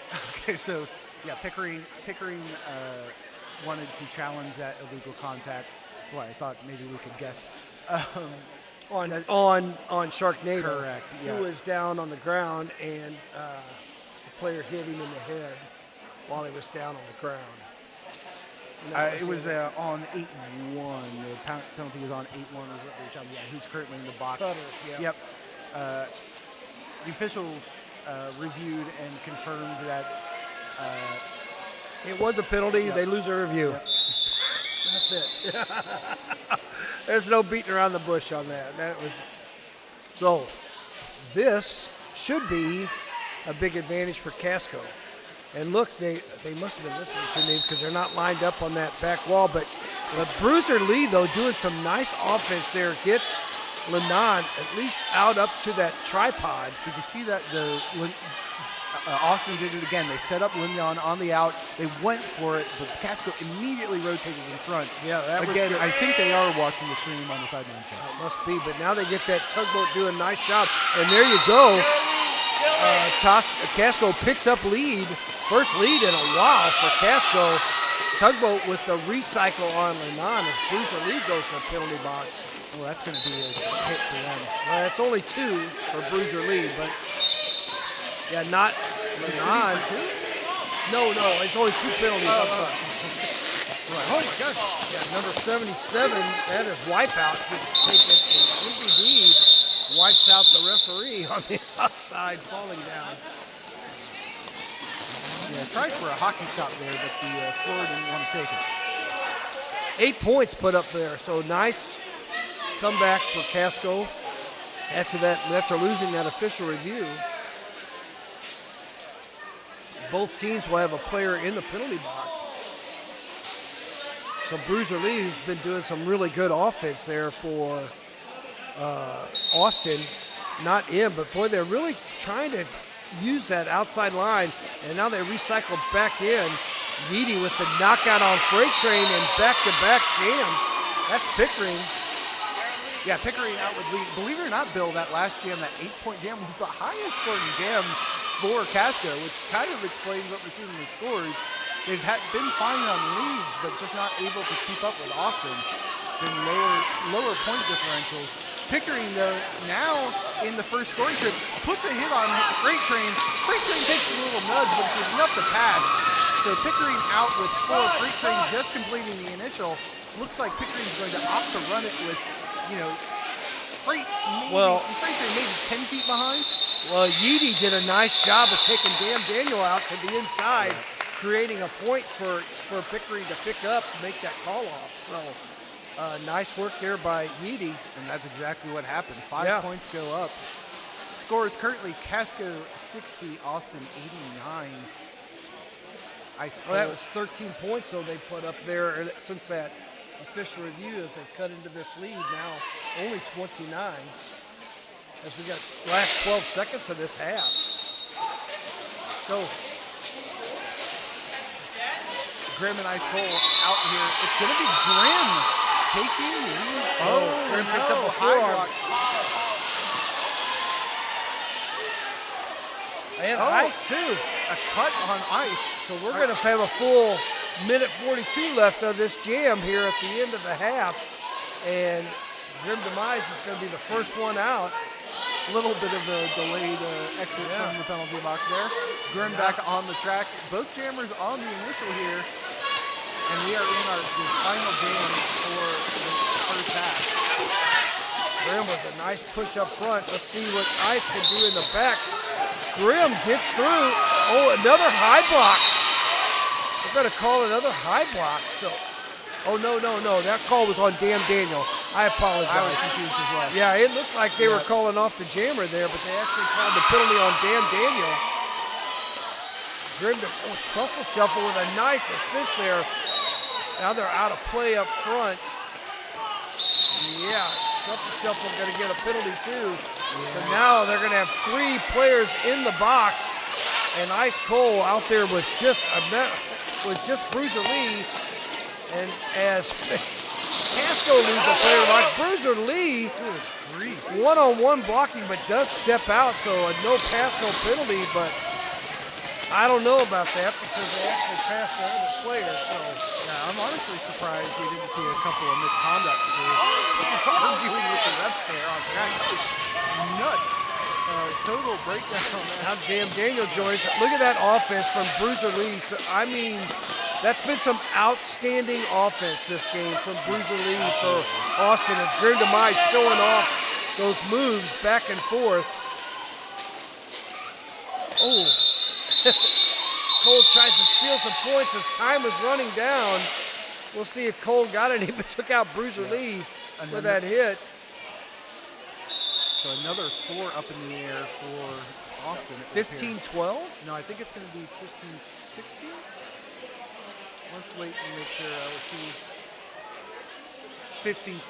Okay, so yeah, Pickering wanted to challenge that illegal contact. That's why I thought maybe we could guess. On Sharknado, correct, yeah. Who was down on the ground, and the player hit him in the head while he was down on the ground. It was on 8-1. The penalty was on 8-1. Yeah, he's currently in the box. Cutter, yeah. Yep. The officials reviewed and confirmed that it was a penalty. Yep. They lose a review. Yep. That's it. There's no beating around the bush on that. So this should be a big advantage for Casco. And look, they must have been listening to me because they're not lined up on that back wall. But Bruiser Lee, though, doing some nice offense there, gets Lennon at least out up to that tripod. Did you see that? Austin did it again. They set up Lignon on the out. They went for it, but Casco immediately rotated in front. Yeah, that was again. good. I think they are watching the stream on the sidelines. It must be, but now they get that tugboat doing a nice job. And there you go. Casco picks up lead. First lead in a while for Casco. Tugboat with the recycle on Lenon as Bruiser Lee goes to the penalty box. Well, that's going to be a hit to them. It's only 2 for Bruiser Lee, but yeah, not Lenon. No, it's only 2 penalties. I'm sorry. Right. Oh my gosh. Yeah, number 77, that is Wipeout, gets taken, and MBD wipes out the referee on the outside, falling down. Yeah, tried for a hockey stop there, but the floor didn't want to take it. 8 points put up there, so nice comeback for Casco after losing that official review. Both teams will have a player in the penalty box. So Bruiser Lee, who's been doing some really good offense there for Austin, not in, but boy, they're really trying to use that outside line, and now they recycle back in. Yeedy with the knockout on Freight Train and back-to-back jams. That's Pickering. Yeah, Pickering out with lead. Believe it or not, Bill, that last jam, that 8-point jam, was the highest scoring jam for Casco, which kind of explains what we're seeing in the scores. They've been fine on leads, but just not able to keep up with Austin. Been lower point differentials. Pickering, though, now in the first scoring trip, puts a hit on Freight Train. Freight Train takes a little nudge, but it's enough to pass. So Pickering out with 4. Freight Train just completing the initial. Looks like Pickering's going to opt to run it with, Freight Train maybe 10 feet behind. Well, Yeedy did a nice job of taking Daniel out to the inside, creating a point for Pickering to pick up to make that call off. So nice work there by Yeedy. And that's exactly what happened. 5 points go up. Score is currently Casco 60, Austin 89. That was 13 points, though, they put up there since that official review as they cut into this lead. Now only 29 as we got the last 12 seconds of this half. Go. Grimm and Ice Cole out here. It's going to be Grimm taking lead. Grimm picks up a high forearm. block. And Ice, too. A cut on Ice. So we're going to have a full minute 42 left of this jam here at the end of the half. And Grim Demise is going to be the first one out. A little bit of a delayed exit from the penalty box there. Grim back on the track. Both jammers on the initial here. And we are in the final jam for this first half. Grim with a nice push up front. Let's see what Ice can do in the back. Grim gets through. Oh, another high block. We're going to call another high block. So, no. That call was on Daniel. I apologize. I was confused as well. Yeah, it looked like they were calling off the jammer there, but they actually called the penalty on Daniel. Grim, truffle shuffle with a nice assist there. Now they're out of play up front. Yeah, truffle shuffle going to get a penalty too. Yeah. But now they're going to have 3 players in the box, and Ice Cole out there with just Bruiser Lee, and as Casco loses a player like Bruiser Lee, one-on-one blocking, but does step out, so a no pass, no penalty, but I don't know about that because they actually passed the other players. So yeah, I'm honestly surprised we didn't see a couple of misconducts for just arguing with the refs there on track. That was nuts. Total breakdown. How damn Daniel Joyce. Look at that offense from Bruiser Lee. So, I mean, that's been some outstanding offense this game from Bruiser Lee for Austin. As Grim Demise showing off those moves back and forth. Oh. Cole tries to steal some points as time is running down. We'll see if Cole got any, but took out Bruiser Lee with that hit. So another 4 up in the air for Austin. 15-12? No, I think it's going to be 15-16. Let's wait and make sure. I will see 15.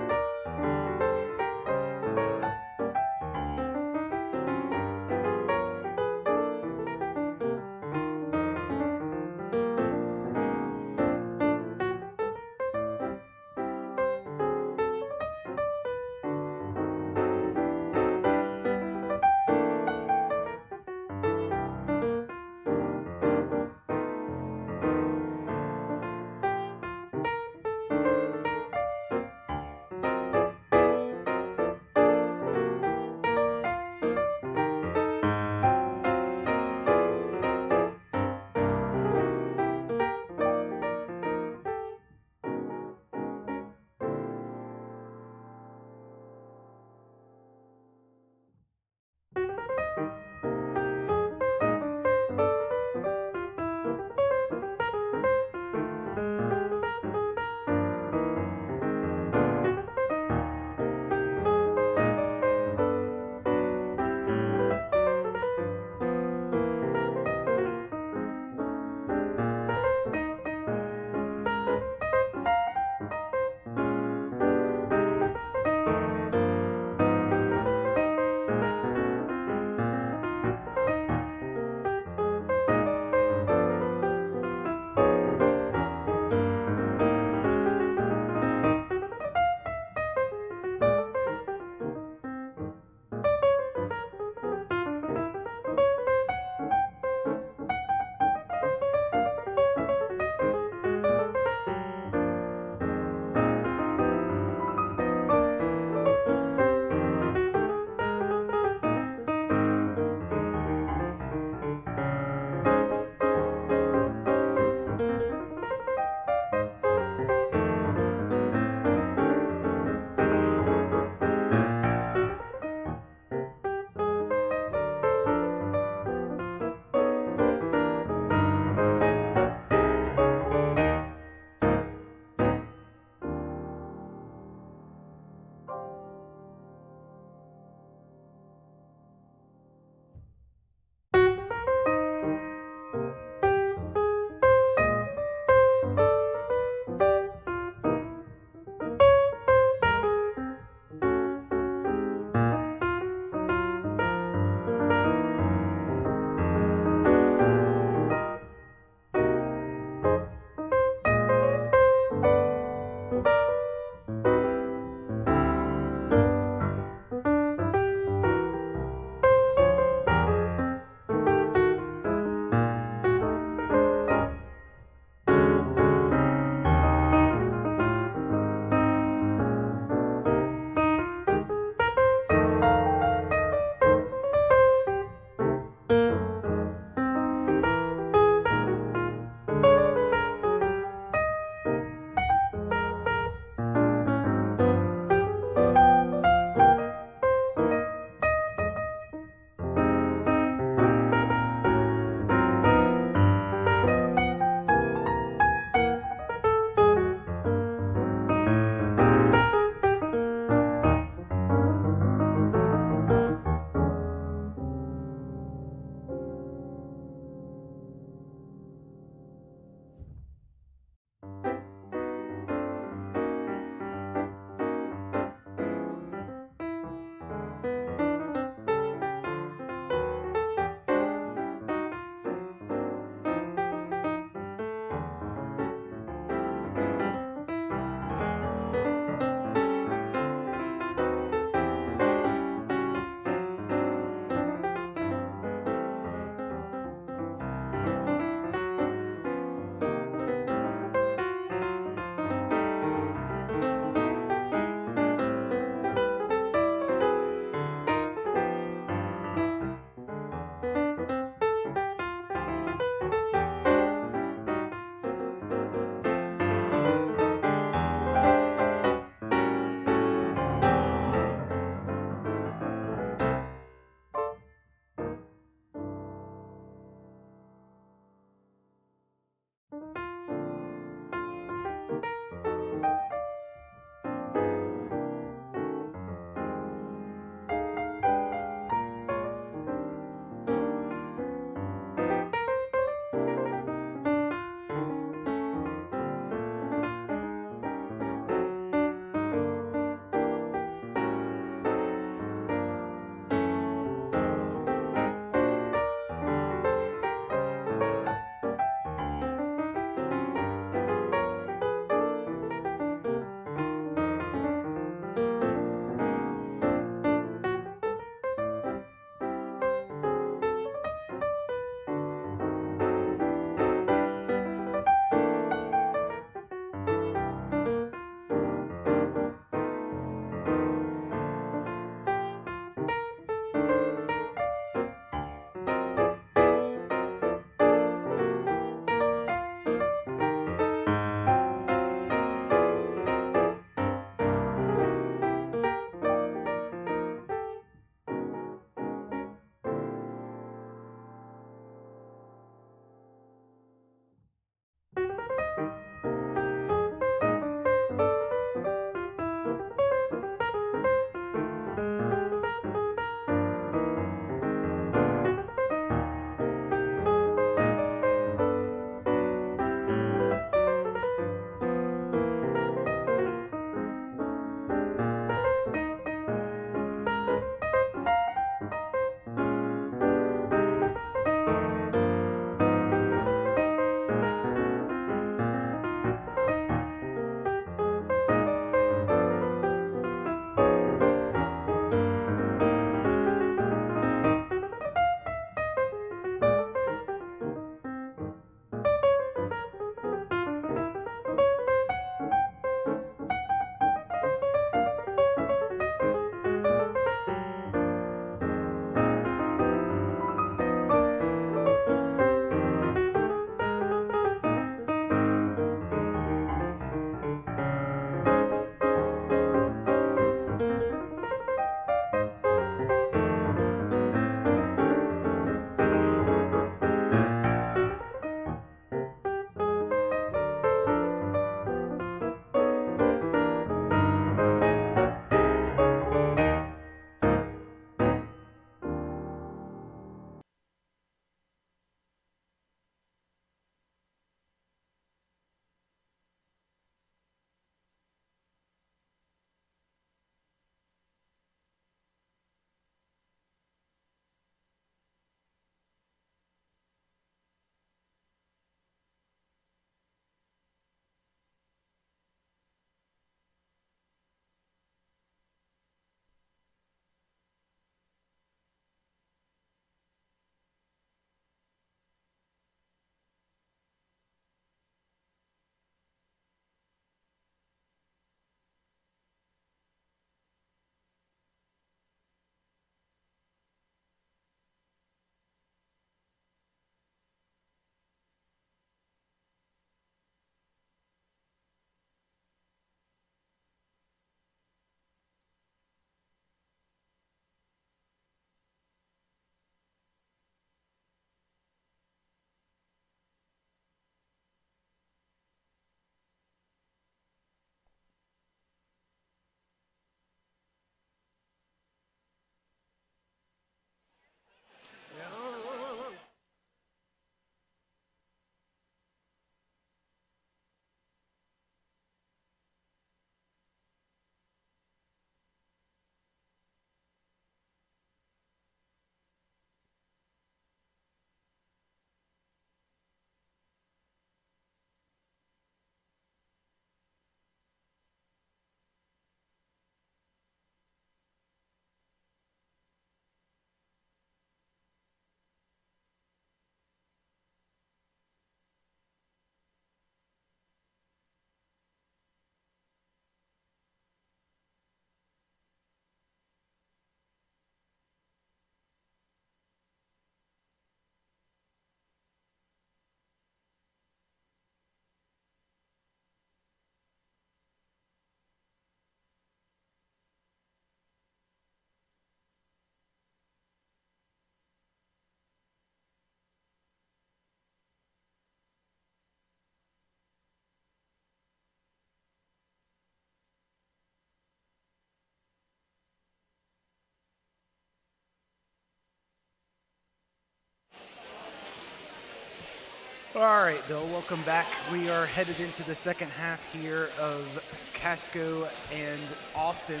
All right, Bill, welcome back. We are headed into the second half here of Casco and Austin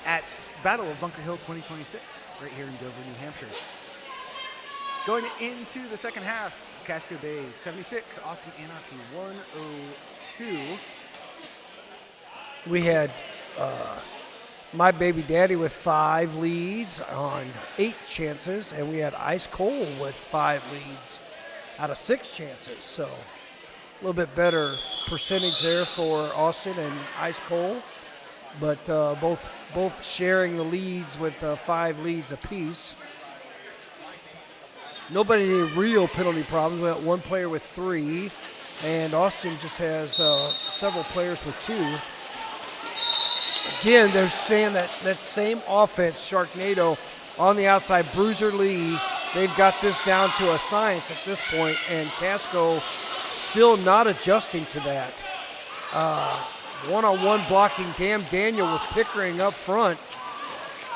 at Battle of Bunker Hill 2026, right here in Dover, New Hampshire. Going into the second half, Casco Bay 76, Austin Anarchy 102. We had My Baby Daddy with 5 leads on 8 chances, and we had Ice Cold with 5 leads out of 6 chances. So a little bit better percentage there for Austin and Ice Cold, but both sharing the leads with 5 leads apiece. Nobody any real penalty problems. We got one player with 3, and Austin just has several players with 2. Again, they're saying that same offense, Sharknado, on the outside, Bruiser Lee, they've got this down to a science at this point, and Casco still not adjusting to that. One-on-one blocking Daniel with Pickering up front.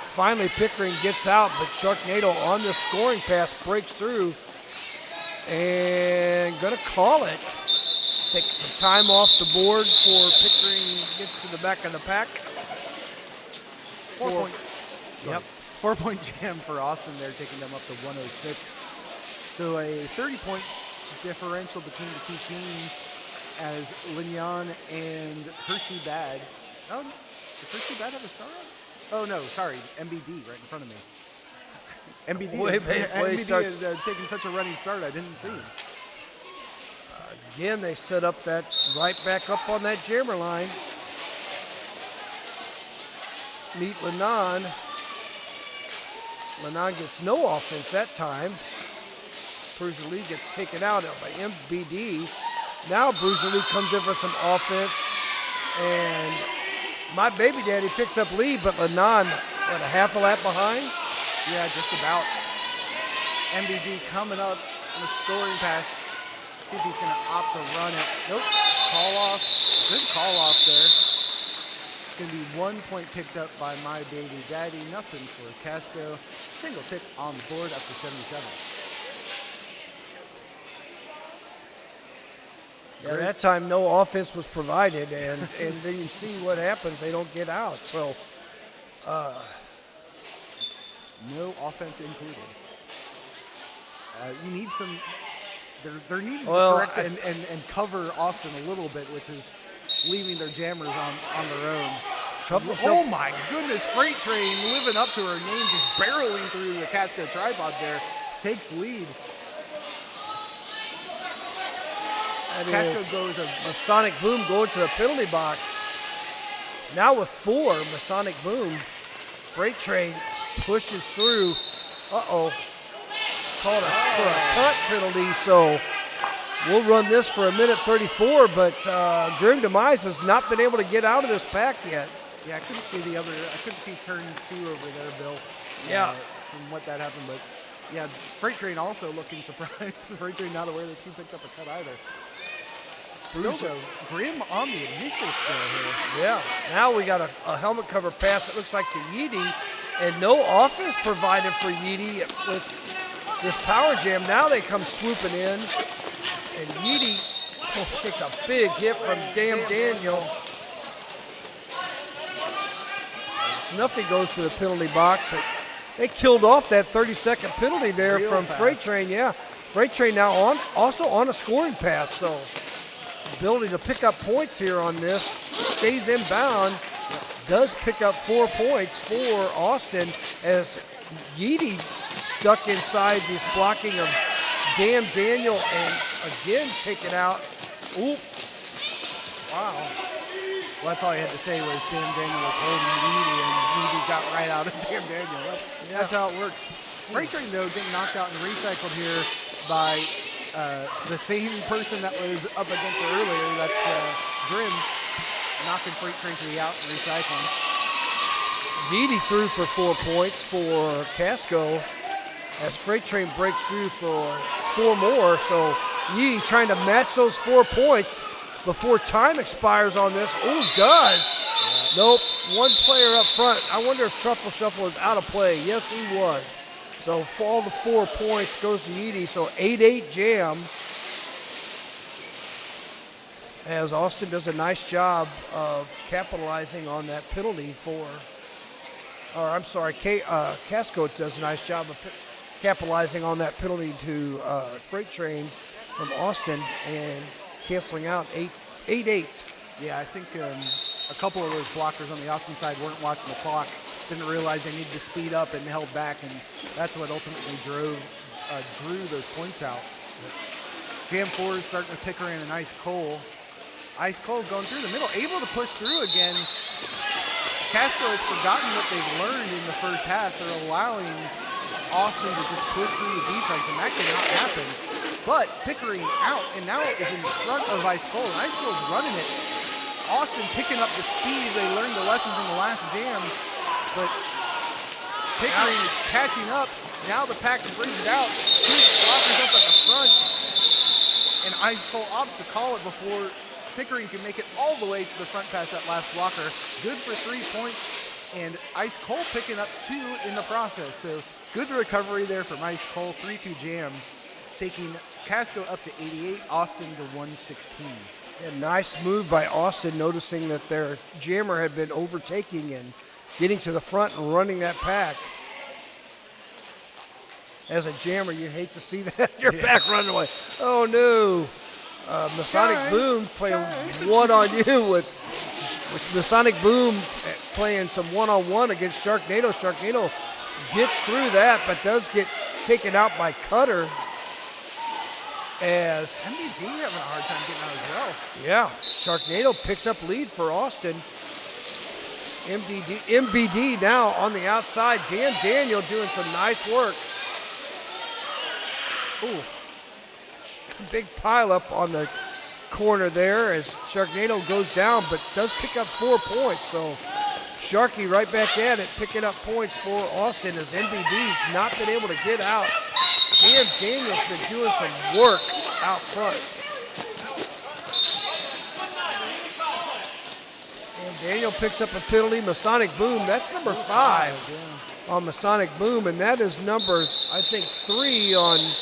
Finally, Pickering gets out, but Sharknado on the scoring pass breaks through and going to call it. Take some time off the board for Pickering gets to the back of the pack. 4-point. Yep. 4-point jam for Austin there, taking them up to 106. So a 30-point differential between the two teams as Lignon and Hershey Bad. Oh, does Hershey Bad have a star on? Oh, no, sorry. MBD right in front of me. MBD is taking such a running start, I didn't see him. Again, they set up that right back up on that jammer line. Meet Lennon. Lennon gets no offense that time. Bruiser Lee gets taken out by MBD. Now Bruiser Lee comes in for some offense, and My Baby Daddy picks up lead, but Lennon, what, a half a lap behind? Yeah, just about. MBD coming up on a scoring pass. See if he's going to opt to run it. Nope. Call off. Good call off there. It's going to be 1 point picked up by My Baby Daddy. Nothing for Casco. Single tick on the board up to 77. Yeah, that time no offense was provided, and then you see what happens. They don't get out. So, no offense included. You need some. They're needing to correct and cover Austin a little bit, which is leaving their jammers on their own. Oh my goodness! Freight Train living up to her name, just barreling through the Casco tripod there, takes lead. Casco goes a Masonic Boom going to the penalty box. Now with 4, Masonic Boom. Freight Train pushes through. Uh-oh. Called for a cut penalty, so we'll run this for 1:34, but Grim Demise has not been able to get out of this pack yet. Yeah, I couldn't see turn 2 over there, Bill. Yeah. From what that happened, but yeah, Freight Train also looking surprised. Freight Train not aware that she picked up a cut either. Still, Grim on the initial still here. Yeah, now we got a helmet cover pass that looks like to Yeedy, and no offense provided for Yeedy with this power jam. Now they come swooping in, and Yeedy takes a big hit from Daniel. Snuffy goes to the penalty box. They killed off that 30-second penalty there real from fast. Freight Train. Yeah, Freight Train now also on a scoring pass, so ability to pick up points here on this. Stays inbound, does pick up 4 points for Austin as Yeedy stuck inside this blocking of Daniel and again taken out. Oop. Wow. Well, that's all you had to say was Daniel was holding Yeedy, and Yeedy got right out of Daniel. That's how it works. Freight Train, though, getting knocked out and recycled here by the same person that was up against her earlier. That's Grim, knocking Freight Train to the out and recycling. Yeedy threw for 4 points for Casco as Freight Train breaks through for 4 more. So Yeedy trying to match those 4 points before time expires on this. Oh, does. Yeah. Nope, 1 player up front. I wonder if Truffle Shuffle is out of play. Yes, he was. So for all the 4 points goes to Yeedy. So 8-8 jam. as Austin does a nice job of capitalizing on that penalty Casco does a nice job of capitalizing on that penalty to Freight Train from Austin and canceling out 8-8. Yeah, I think a couple of those blockers on the Austin side weren't watching the clock, didn't realize they needed to speed up and held back, and that's what ultimately drew those points out. Jam 4 is starting to pick her in, and Ice Cold going through the middle, able to push through again. Casco has forgotten what they've learned in the first half. They're allowing Austin to just push through the defense, and that cannot happen. But Pickering out, and now is in front of Ice Cold. Ice Cold's running it. Austin picking up the speed. They learned the lesson from the last jam, but Pickering is catching up. Now the pack's bridged out. Two blockers up at the front, and Ice Cold opts to call it before Pickering can make it all the way to the front past that last blocker. Good for 3 points, and Ice Cold picking up 2 in the process. So good recovery there from Ice Cold. 3-2 jam, taking Casco up to 88, Austin to 116. A nice move by Austin, noticing that their jammer had been overtaking and getting to the front and running that pack. As a jammer, you hate to see that. Your back running away. Oh, no. Masonic Boom playing one on you with Masonic Boom playing some one-on-one against Sharknado. Sharknado gets through that, but does get taken out by Cutter. As MBD having a hard time getting out as well. Yeah, Sharknado picks up lead for Austin. MBD now on the outside. Dan Daniel doing some nice work. Ooh, big pile up on the corner there as Sharknado goes down, but does pick up 4 points. So Sharky right back at it, picking up points for Austin as MBD's not been able to get out. Dan Daniel's been doing some work out front. And Daniel picks up a penalty. Masonic Boom, that's number 5 on Masonic Boom, and that is number, I think, 3 on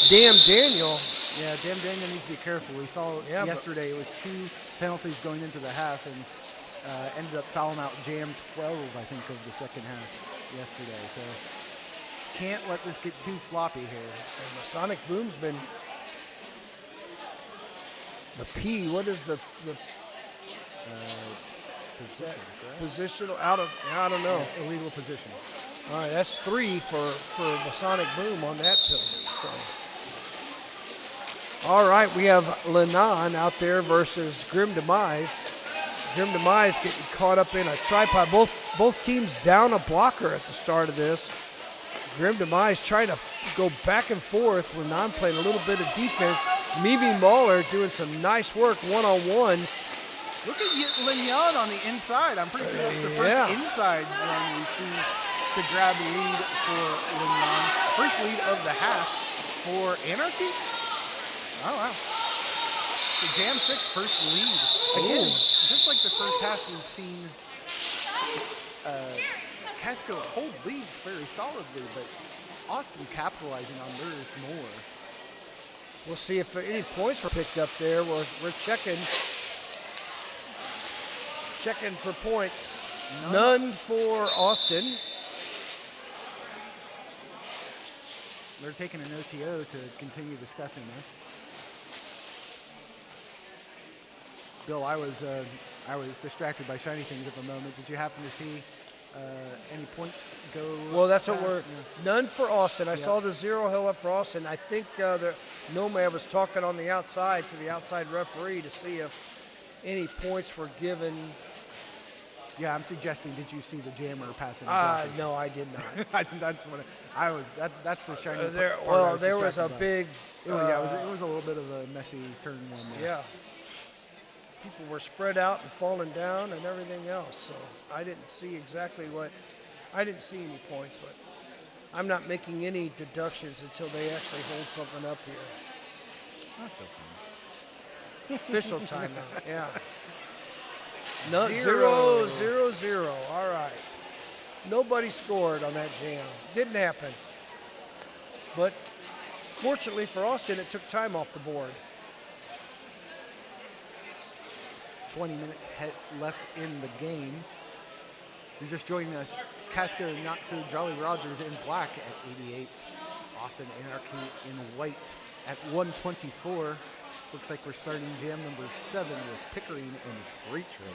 Damn Daniel. Yeah, Damn Daniel needs to be careful. We saw yesterday it was 2 penalties going into the half, and ended up fouling out Jam 12, I think, of the second half yesterday. So can't let this get too sloppy here. And Masonic Boom's been the P. What is the position? Positional out of? I don't know. Yeah, illegal position. All right, that's 3 for Masonic Boom on that penalty. So. All right, we have Lenon out there versus Grim Demise. Grim Demise getting caught up in a tripod. Both teams down a blocker at the start of this. Grim Demise trying to go back and forth. Lenon playing a little bit of defense. Mimi Mahler doing some nice work one-on-one. Look at Lignon on the inside. I'm pretty sure that's the first inside run we've seen to grab lead for Lignon. First lead of the half for Anarchy. Oh, wow. So Jam 6 first lead. Again, just like the first half, we've seen Casco hold leads very solidly, but Austin capitalizing on theirs more. We'll see if any points were picked up there. We're checking for points. None for Austin. They're taking an OTO to continue discussing this. Bill, I was distracted by shiny things at the moment. Did you happen to see any points go? Well, that's past? what we're none for Austin. I saw the 0 held up for Austin. I think the Nomad was talking on the outside to the outside referee to see if any points were given. Yeah, I'm suggesting. Did you see the jammer passing? No, I did not. That's what I was. That's the shiny. There was a big. It was a little bit of a messy turn one there. Yeah. People were spread out and falling down and everything else. So I didn't see I didn't see any points, but I'm not making any deductions until they actually hold something up here. That's no fun. Official timeout, yeah. 0-0. All right. Nobody scored on that jam. Didn't happen. But fortunately for Austin, it took time off the board. 20 minutes left in the game. If you're just joining us, Casco Not So Jolly Rogers in black at 88. Austin Anarchy in white at 124. Looks like we're starting jam number 7 with Pickering and Freight Train.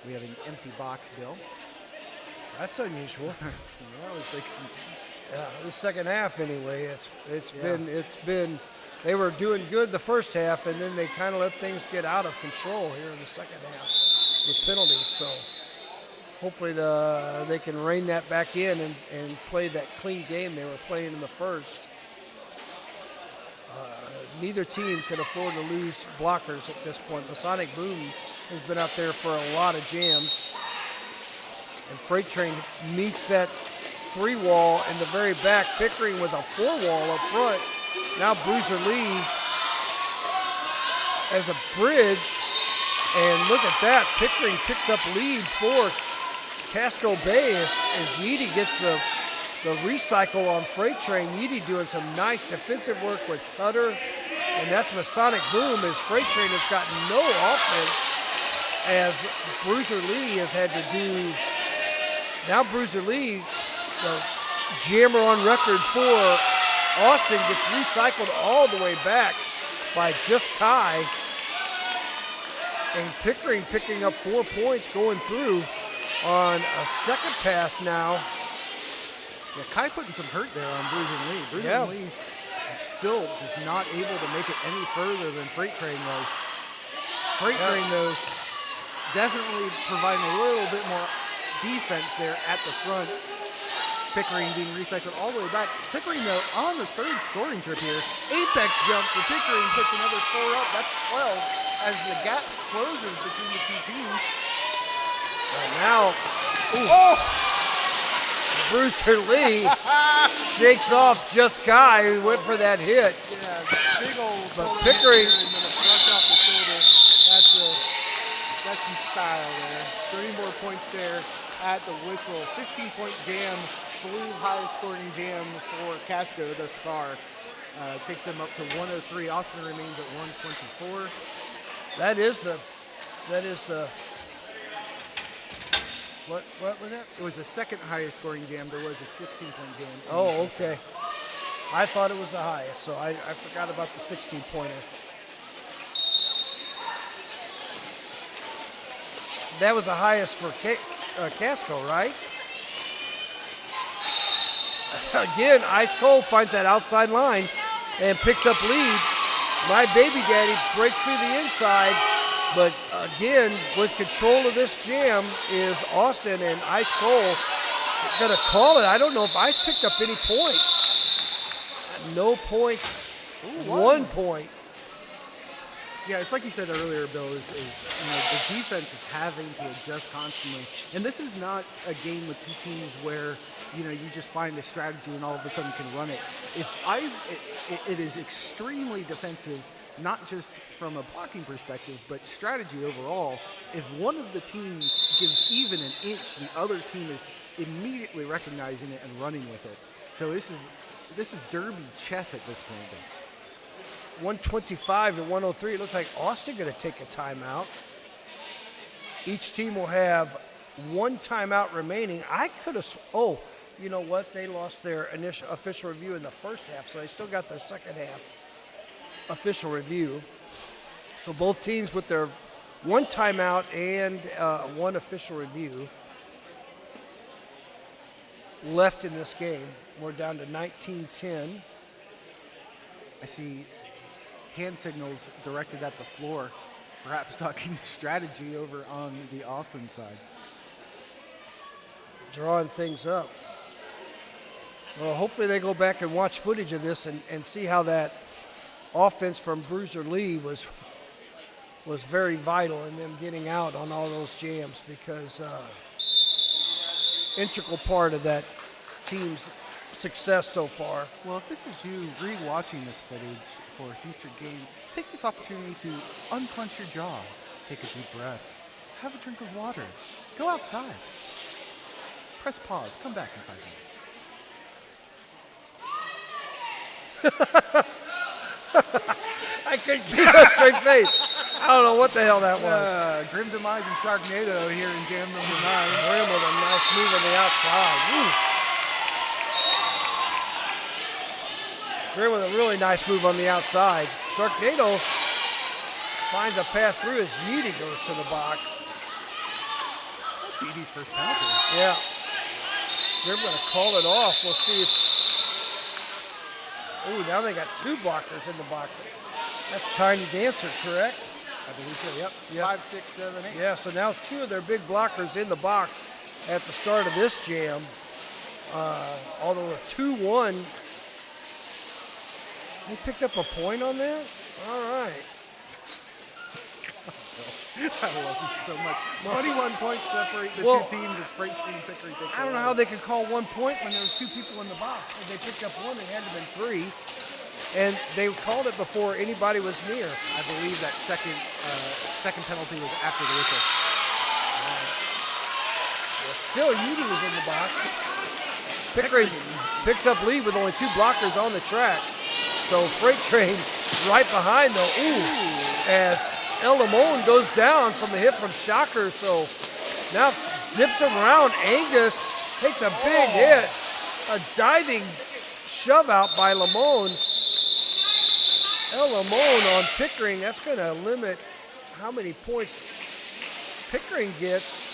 We have an empty box, Bill. That's unusual. So I was thinking. Yeah, the second half anyway. It's been. They were doing good the first half, and then they kind of let things get out of control here in the second half with penalties. So hopefully they can rein that back in and play that clean game they were playing in the first. Neither team can afford to lose blockers at this point. Masonic Boom has been out there for a lot of jams. And Freight Train meets that 3-wall in the very back. Pickering with a 4-wall up front. Now Bruiser Lee as a bridge. And look at that. Pickering picks up lead for Casco Bay as Yeedy gets the recycle on Freight Train. Yeedy doing some nice defensive work with Cutter. And that's Masonic Boom as Freight Train has gotten no offense as Bruiser Lee has had to do. Now Bruiser Lee, the jammer on record for Austin, gets recycled all the way back by Just Kai. And Pickering picking up 4 points going through on a second pass now. Yeah, Kai putting some hurt there on Bruiser Lee. Bruiser Lee's still just not able to make it any further than Freight Train was. Freight Train, though, definitely providing a little bit more defense there at the front. Pickering being recycled all the way back. Pickering, though, on the third scoring trip here. Apex jump for Pickering puts another 4 up. That's 12 as the gap closes between the two teams. And now, Bruiser Lee shakes off Just Kai, who went for that hit. Yeah, big old but shoulder Pickering, and then a brush off the shoulder. That's some style there. 3 more points there at the whistle. 15-point jam, believe highest scoring jam for Casco thus far. Takes them up to 103. Austin remains at 124. That is the. What was that? It was the second highest scoring jam. There was a 16-point jam. Oh, okay. I thought it was the highest, so I forgot about the 16-pointer. That was the highest for Casco, right? Again, Ice Cold finds that outside line and picks up lead. My Baby Daddy breaks through the inside. But again, with control of this jam is Austin, and Ice Cole going to call it. I don't know if Ice picked up any points. No points. Ooh, 1 point. Yeah, it's like you said earlier, Bill, is the defense is having to adjust constantly. And this is not a game with two teams where, you just find a strategy and all of a sudden can run it. It is extremely defensive, not just from a blocking perspective, but strategy overall. If one of the teams gives even an inch, the other team is immediately recognizing it and running with it. So this is derby chess at this point. 125 to 103. It looks like Austin going to take a timeout. Each team will have 1 timeout remaining. I could have. Oh, you know what? They lost their initial official review in the first half, so they still got their second half official review. So both teams with their 1 timeout and 1 official review left in this game. We're down to 19-10. I see hand signals directed at the floor, perhaps talking strategy over on the Austin side. Drawing things up. Well, hopefully they go back and watch footage of this and see how that offense from Bruiser Lee was very vital in them getting out on all those jams, because integral part of that team's success so far. Well, if this is you re-watching this footage for a future game, take this opportunity to unclench your jaw, take a deep breath, have a drink of water, go outside, press pause, come back in 5 minutes. straight face. I don't know what the hell that was. Grim Demise and Sharknado here in jam number 9. Grim with a nice move on the outside. Woo. Grim with a really nice move on the outside. Sharknado finds a path through as Yeedy goes to the box. That's Yeedy's first penalty. Yeah. Grim going to call it off. We'll see if... Ooh, now they got 2 blockers in the box. That's Tiny Dancer, correct? I believe so, yep. 5, 6, 7, 8. Yeah, so now 2 of their big blockers in the box at the start of this jam. Although a 2-1, they picked up a point on that? All right. I love you so much. 21 points separate the 2 teams. It's Freight Train and Pickering. I don't know how they could call 1 point when there was 2 people in the box. If they picked up 1, it had to have been 3. And they called it before anybody was near. I believe that second penalty was after the whistle. But still, Yeedy was in the box. Pickering picks up lead with only 2 blockers on the track. So Freight Train right behind though. Ooh, as El Limon goes down from the hit from Shocker. So now zips him around. Angus takes a big hit. A diving shove out by Limon. El Limon on Pickering. That's going to limit how many points Pickering gets.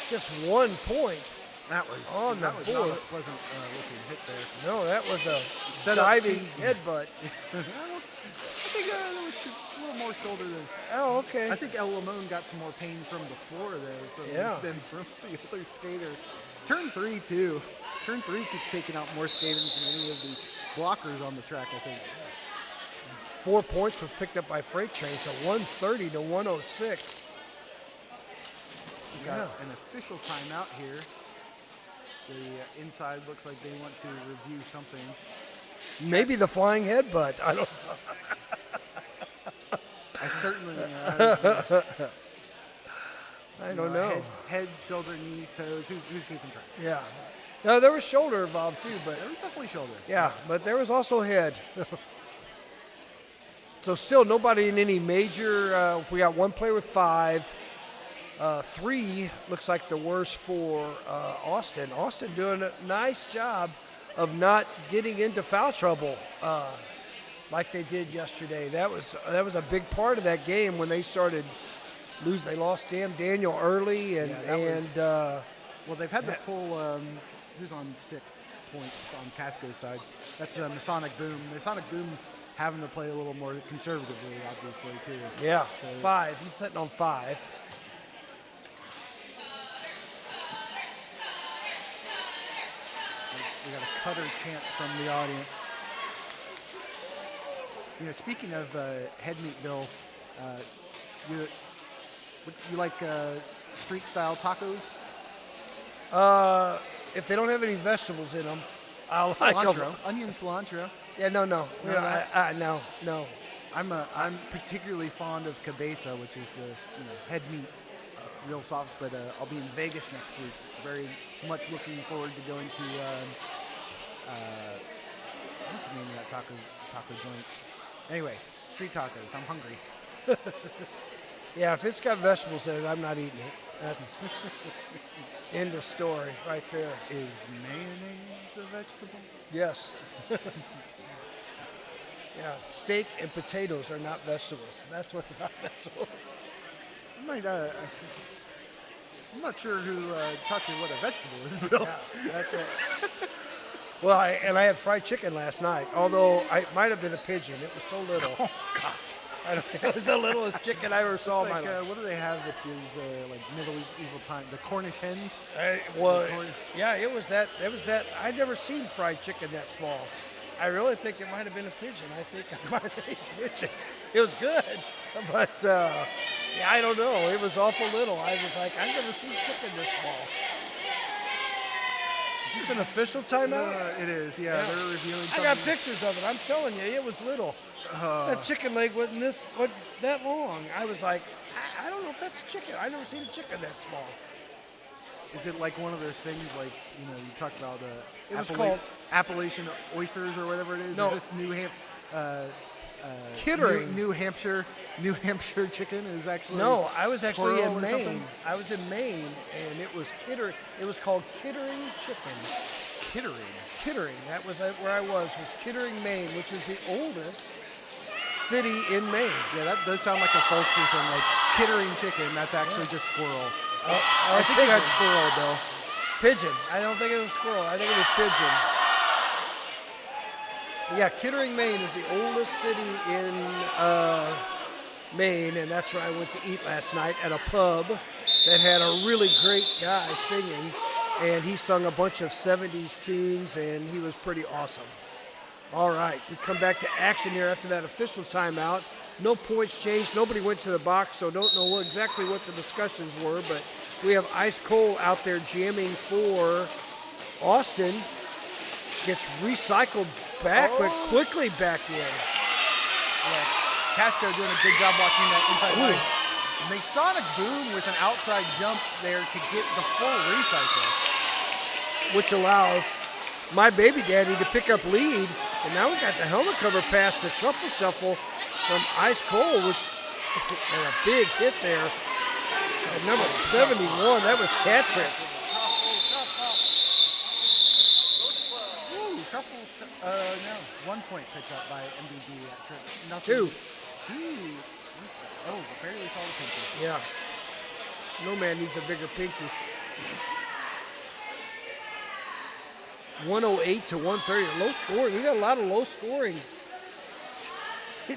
Just 1 point. That was on the not board. a pleasant looking hit there. No, that was a diving headbutt. I think that was a little more shoulder than. Oh, okay. I think El Limon got some more pain from the floor there than from the other skater. Turn 3 too. Turn 3 keeps taking out more skaters than any of the blockers on the track, I think. 4 points was picked up by Freight Train, so 130 to 106. We got an official timeout here. The inside looks like they want to review something. Maybe the flying headbutt. I don't know. I certainly. I don't know. Head, shoulder, knees, toes. Who's keeping track? Yeah. No, there was shoulder involved too, but there was definitely shoulder. Yeah, but there was also head. So still nobody in any major. We got 1 player with 5. 3 looks like the worst for Austin. Austin doing a nice job of not getting into foul trouble like they did yesterday. That was a big part of that game when they started losing. They lost Daniel early, and well, they've had to pull. Who's on 6 points on Casco's side? That's Masonic Boom. Masonic Boom having to play a little more conservatively, obviously too. Yeah, so, 5. He's sitting on 5. We got a cutter chant from the audience. You know, speaking of head meat, Bill, you like street style tacos? If they don't have any vegetables in them, I'll cilantro, like them. Onion cilantro. Yeah, no. No. I'm particularly fond of cabeza, which is the head meat. It's real soft, but I'll be in Vegas next week. Very much looking forward to going to what's the name of that taco joint? Anyway, street tacos. I'm hungry. Yeah, if it's got vegetables in it, I'm not eating it. That's end of story right there. Is mayonnaise a vegetable? Yes. Yeah, steak and potatoes are not vegetables. That's what's not vegetables. I'm not sure who taught you what a vegetable is, Bill. Yeah, that's it. Well, I had fried chicken last night, although it might have been a pigeon. It was so little. Oh, gosh. It was the littlest chicken I ever saw in my life. What do they have at these medieval time? The Cornish hens? Yeah, it was that. I'd never seen fried chicken that small. I really think it might have been a pigeon. I think I might have ate pigeon. It was good, but I don't know. It was awful little. I was like, I've never seen chicken this small. Is this an official timeout? It is, yeah. They're reviewing something. I got pictures of it. I'm telling you, it was little. That chicken leg wasn't that long. I was like, I don't know if that's chicken. I've never seen a chicken that small. Is it like one of those things like, you talked about it was called Appalachian oysters or whatever it is? No. Is this New Hampshire? Kittering. New Hampshire chicken is actually No, I was actually squirrel in or Maine. something? I was in Maine, and it was It was called Kittering chicken. Kittering. Kittering. That was where I was Kittering, Maine, which is the oldest city in Maine. Yeah, that does sound like a folksy thing, like Kittering chicken. That's actually just squirrel. I think you had pigeon. squirrel, Bill. Pigeon. I don't think it was squirrel. I think it was pigeon. Yeah, Kittering, Maine is the oldest city in Maine, and that's where I went to eat last night at a pub that had a really great guy singing, and he sung a bunch of 70s tunes, and he was pretty awesome. All right, we come back to action here after that official timeout. No points changed. Nobody went to the box, so don't know exactly what the discussions were, but we have Ice Cole out there jamming for Austin. Gets recycled back, but quickly back in. Yeah, Casco doing a good job watching that inside line. Masonic Boom with an outside jump there to get the full recycle. Which allows my baby daddy to pick up lead. And now we got the helmet cover pass to Truffle Shuffle from Ice Cole, which and a big hit there. At number 71, that was Catrix. Ooh, Truffles, no, 1 point picked up by MBD at trip. Nothing. Two. Oh, barely saw the pinky. Yeah. No man needs a bigger pinky. 108 to 130. Low scoring. We got a lot of low scoring. We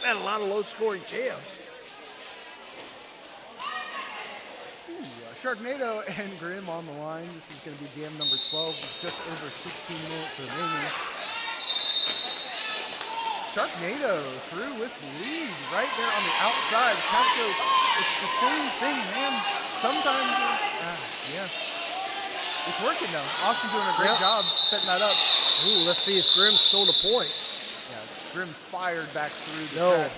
had a lot of low scoring jams. Sharknado and Grim on the line. This is going to be jam number 12 with just over 16 minutes remaining. Sharknado through with lead right there on the outside. Casco, it's the same thing, man. Sometimes, yeah. It's working though. Austin doing a great job setting that up. Ooh, let's see if Grimm stole a point. Yeah, Grim fired back through the No. track.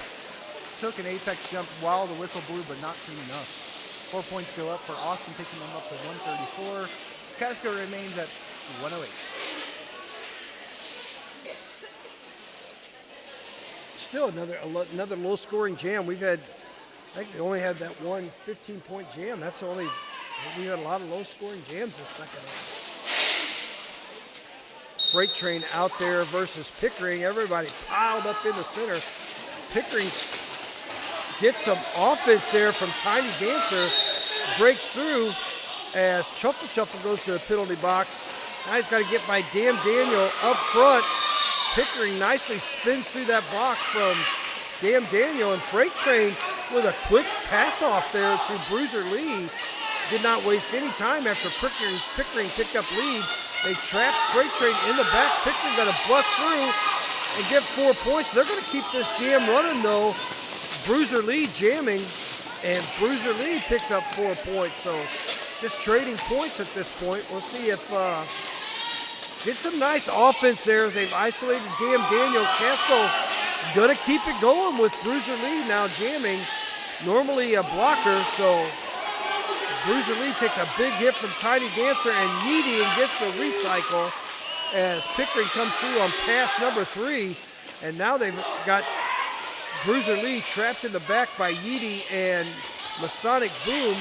Took an apex jump while the whistle blew, but not soon enough. 4 points go up for Austin, taking them up to 134. Casco remains at 108. Still another low scoring jam. I think we only had that one 15-point jam. We had a lot of low scoring jams this second half. Freight Train out there versus Pickering. Everybody piled up in the center. Pickering gets some offense there from Tiny Dancer. Breaks through as Truffle Shuffle goes to the penalty box. Now he's got to get by Damn Daniel up front. Pickering nicely spins through that block from Damn Daniel, and Freight Train with a quick pass off there to Bruiser Lee. Did not waste any time after Pickering picked up lead. They trapped Freight Train in the back. Pickering got to bust through and get 4 points. They're going to keep this jam running though. Bruiser Lee jamming, and Bruiser Lee picks up 4 points. So just trading points at this point. We'll see if get some nice offense there as they've isolated Damn Daniel. Casco gonna keep it going with Bruiser Lee now jamming. Normally a blocker, so Bruiser Lee takes a big hit from Tiny Dancer and Yeedy and gets a recycle as Pickering comes through on pass number 3. And now they've got Bruiser Lee trapped in the back by Yeedy and Masonic Boom.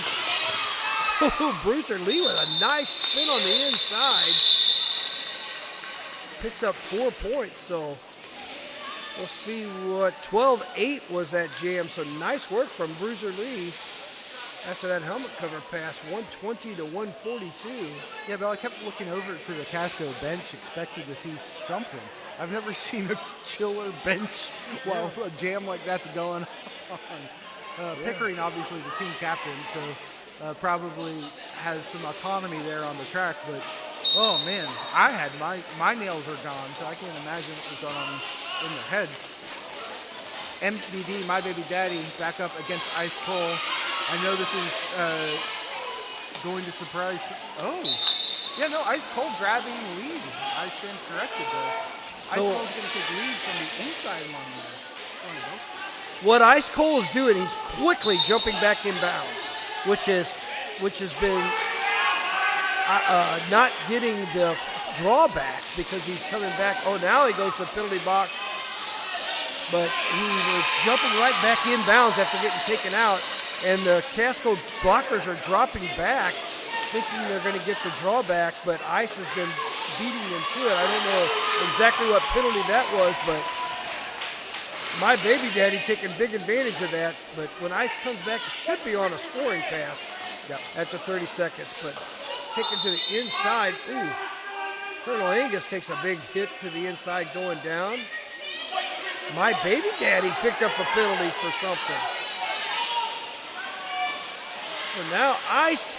Bruiser Lee with a nice spin on the inside. Picks up 4 points, so we'll see what 12-8 was that jam. So nice work from Bruiser Lee after that helmet cover pass, 120 to 142. Yeah, Bill, I kept looking over to the Casco bench, expected to see something. I've never seen a chiller bench while a jam like that's going on. Pickering, obviously the team captain, so probably has some autonomy there on the track, but oh man, I had my nails are gone, so I can't imagine what was going on in their heads. MBD, my baby daddy, back up against Ice Cole. I know this is going to surprise. Oh, yeah, no, Ice Cole grabbing lead. I stand corrected though. Ice Cole's going to take lead from the inside line there. What Ice Cole is doing, he's quickly jumping back in bounds, which has been not getting the drawback because he's coming back. Oh, now he goes to the penalty box but he was jumping right back inbounds after getting taken out, and the Casco blockers are dropping back, thinking they're going to get the drawback, but Ice has been beating them to it. I don't know exactly what penalty that was, but my baby daddy taking big advantage of that. But when Ice comes back, it should be on a scoring pass after 30 seconds, but it's taken to the inside. Ooh, Colonel Angus takes a big hit to the inside going down. My baby daddy picked up a penalty for something. So now Ice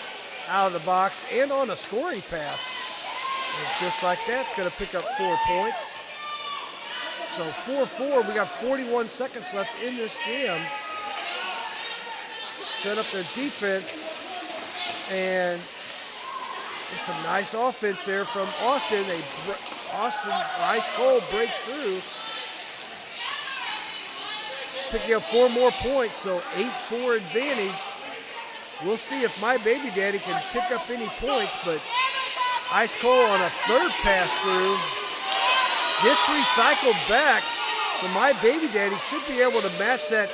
out of the box and on a scoring pass. And just like that, it's going to pick up 4 points. So 4-4, we got 41 seconds left in this jam. Set up their defense, and it's a nice offense there from Austin. Austin, Ice Cold breaks through, picking up 4 more points, so 8-4 advantage. We'll see if my baby daddy can pick up any points, but Ice Cold on a third pass through gets recycled back, so my baby daddy should be able to match that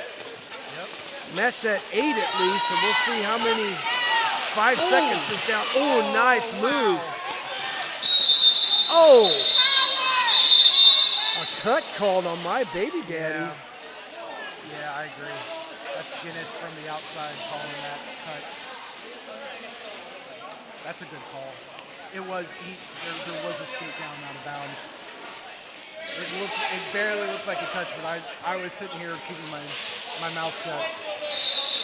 8 at least, and we'll see how many 5 seconds is down. Oh, nice move. Oh, a cut called on my baby daddy. Yeah, I agree. That's Guinness from the outside calling that cut. That's a good call. It was, there was a skate down out of bounds. It barely looked like a touch, but I was sitting here keeping my mouth shut.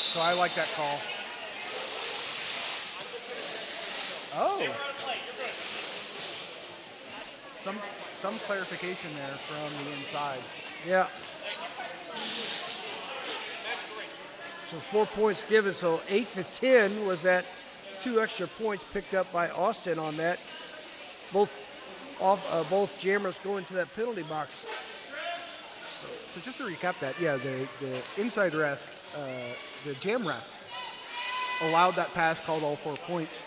So I like that call. Oh. Some clarification there from the inside. Yeah. So 4 points given, so 8-10 was that 2 extra points picked up by Austin on that. Both jammers going to that penalty box. So just to recap that, yeah, the inside ref, the jam ref, allowed that pass, called all 4 points.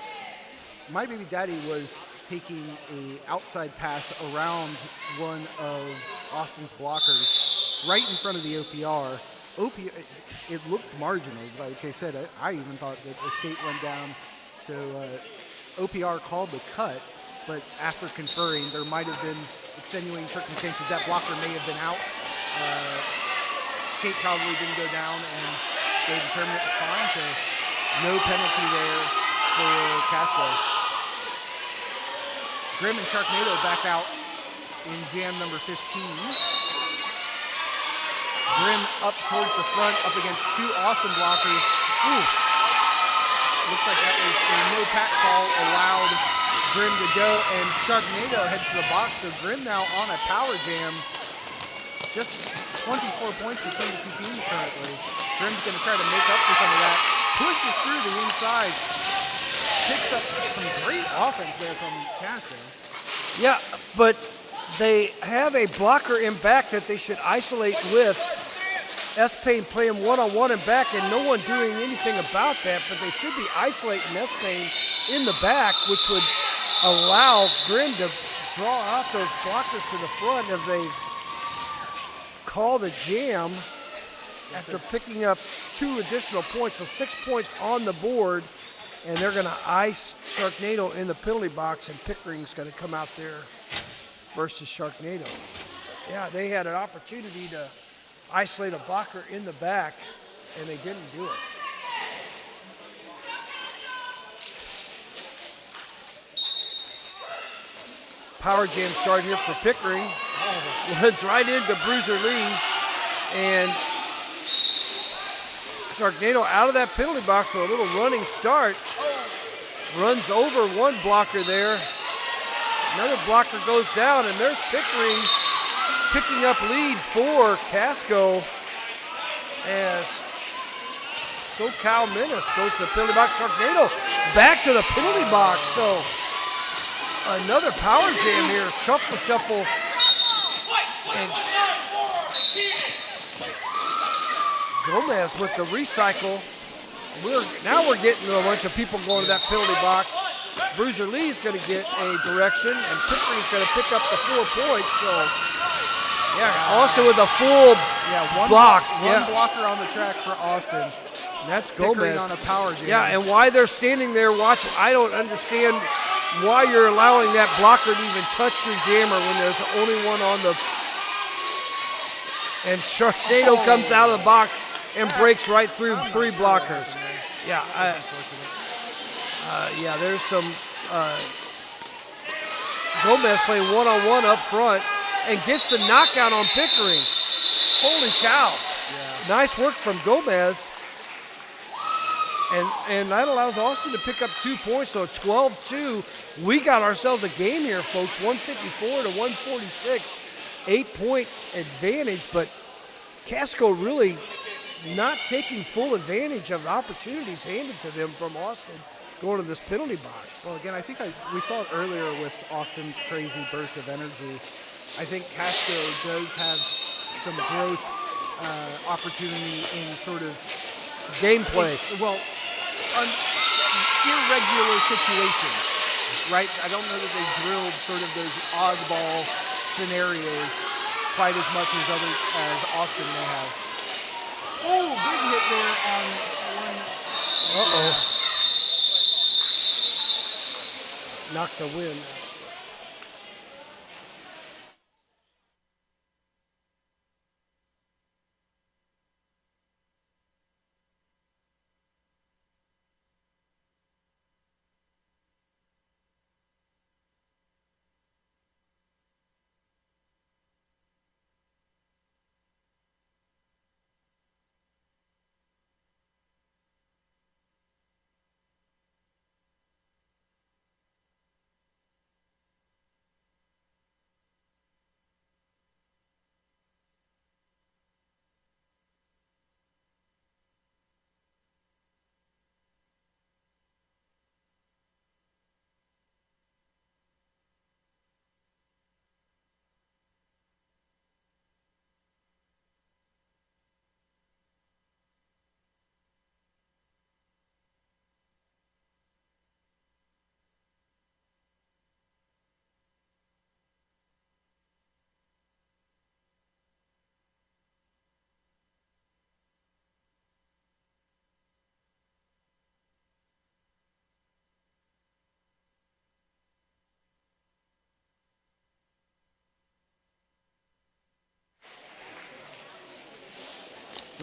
My baby daddy was taking a outside pass around one of Austin's blockers right in front of the OPR. It looked marginal. Like I said, I even thought that the skate went down. So OPR called the cut, but after conferring, there might have been extenuating circumstances. That blocker may have been out. Skate probably didn't go down, and they determined it was fine. So no penalty there for Casco. Grimm and Sharknado back out in jam number 15. Grimm up towards the front, up against 2 Austin blockers. Ooh. Looks like that was a no-pack call, allowed Grimm to go, and Sharknado heads to the box. So Grimm now on a power jam. Just 24 points between the 2 teams currently. Grimm's going to try to make up for some of that. Pushes through the inside. Picks up some great offense there from Casco. Yeah, but they have a blocker in back that they should isolate with. S-Payne playing one-on-one and back, and no one doing anything about that, but they should be isolating S-Payne in the back, which would allow Grimm to draw off those blockers to the front if they call the jam after picking up 2 additional points, so 6 points on the board, and they're going to ice Sharknado in the penalty box, and Pickering's going to come out there versus Sharknado. Yeah, they had an opportunity to isolate a blocker in the back, and they didn't do it. Power jam start here for Pickering. Runs right into Bruiser Lee, and Sharknado out of that penalty box with a little running start. Runs over one blocker there. Another blocker goes down, and there's Pickering picking up lead for Casco as SoCal Menace goes to the penalty box. Sharknado back to the penalty box. So another power jam here. Shuffle. And Gomez with the recycle. Now we're getting a bunch of people going to that penalty box. Bruiser Lee's going to get a direction, and Pickering's going to pick up the 4 points. So, yeah, also with a full Yeah, one blocker on the track for Austin. That's Pickering Gomez on a power jam. Yeah, and why they're standing there watching, I don't understand why you're allowing that blocker to even touch your jammer when there's only one on the. And Sharknado comes out of the box and breaks right through three blockers. Yeah, there's some Gomez playing one-on-one up front and gets the knockout on Pickering. Holy cow. Yeah. Nice work from Gomez. And that allows Austin to pick up 2 points, so 12-2. We got ourselves a game here, folks, 154 to 146. 8-point advantage, but Casco really not taking full advantage of the opportunities handed to them from Austin going to this penalty box. Well, again, I think we saw it earlier with Austin's crazy burst of energy. I think Casco does have some growth opportunity in sort of gameplay. Irregular situations, right? I don't know that they've drilled sort of those oddball scenarios quite as much as Austin may have. Oh, big hit there on one. Knocked the win.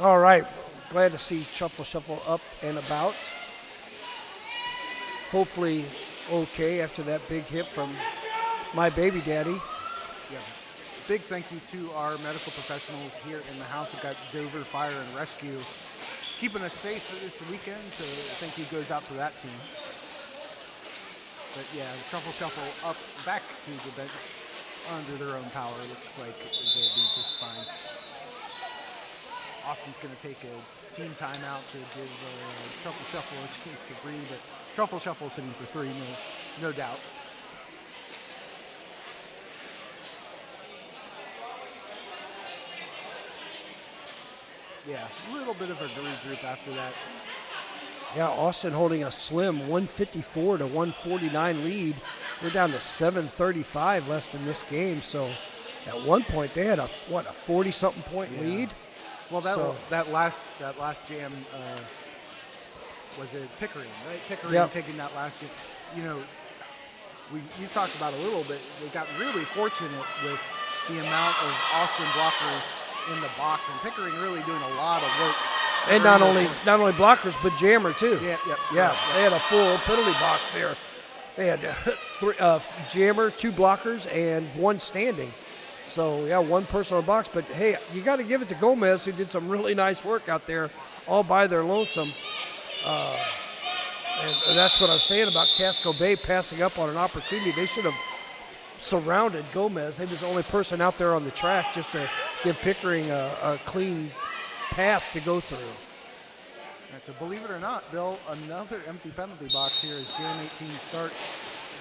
All right, glad to see Shuffle up and about. Hopefully okay after that big hit from my baby daddy. Yeah. Big thank you to our medical professionals here in the house. We've got Dover Fire and Rescue keeping us safe this weekend, so thank you goes out to that team. But yeah, Shuffle up back to the bench under their own power. Looks like they'll be just fine. Austin's going to take a team timeout to give Shuffle a chance to breathe, but Shuffle sitting for three, no doubt. Yeah, a little bit of a regroup after that. Yeah, Austin holding a slim 154 to 149 lead. We're down to 7:35 left in this game. So at one point they had a 40-something point lead. Well, that last jam was it Pickering, right? Pickering taking that last jam. You know, you talked about a little bit. They got really fortunate with the amount of Austin blockers in the box, and Pickering really doing a lot of work. And not only blockers, but jammer too. Yeah. They had a full penalty box here. They had jammer, 2 blockers, and 1 standing. So, yeah, 1 person on the box. But, hey, you got to give it to Gomez, who did some really nice work out there all by their lonesome. And that's what I was saying about Casco Bay passing up on an opportunity. They should have surrounded Gomez. He was the only person out there on the track just to give Pickering a clean path to go through. So believe it or not, Bill, another empty penalty box here as Jam 18 starts.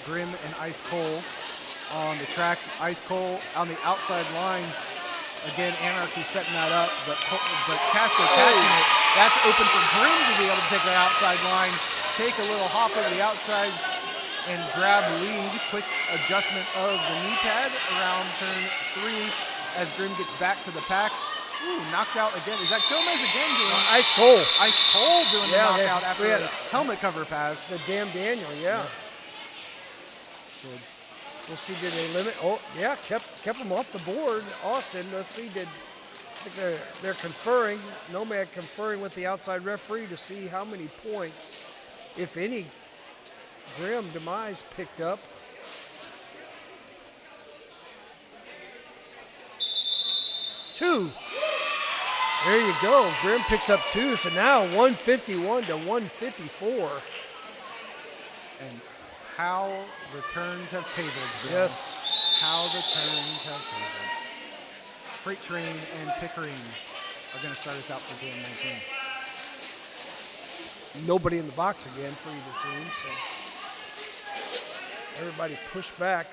Grimm and Ice Cole on the track. Ice Cole on the outside line. Again, Anarchy setting that up, but Casco catching it. That's open for Grimm to be able to take that outside line, take a little hop over the outside, and grab lead. Quick adjustment of the knee pad around turn 3 as Grimm gets back to the pack. Ooh, knocked out again. Is that Gomez again doing Ice cold. ice cold doing the Yeah, knockout after we had a helmet cover pass? The damn Daniel, yeah. So We'll see, did they limit? Oh, yeah, kept him off the board. Austin, let's see, I think they're conferring, Nomad conferring with the outside referee to see how many points, if any, Graham Demise picked up. Two. There you go. Grimm picks up 2. So now 151 to 154. and how the turns have tabled. Bill. Yes. How the turns have tabled. Freight Train and Pickering are going to start us out for Jam 19. Nobody in the box again for either team. So everybody pushed back.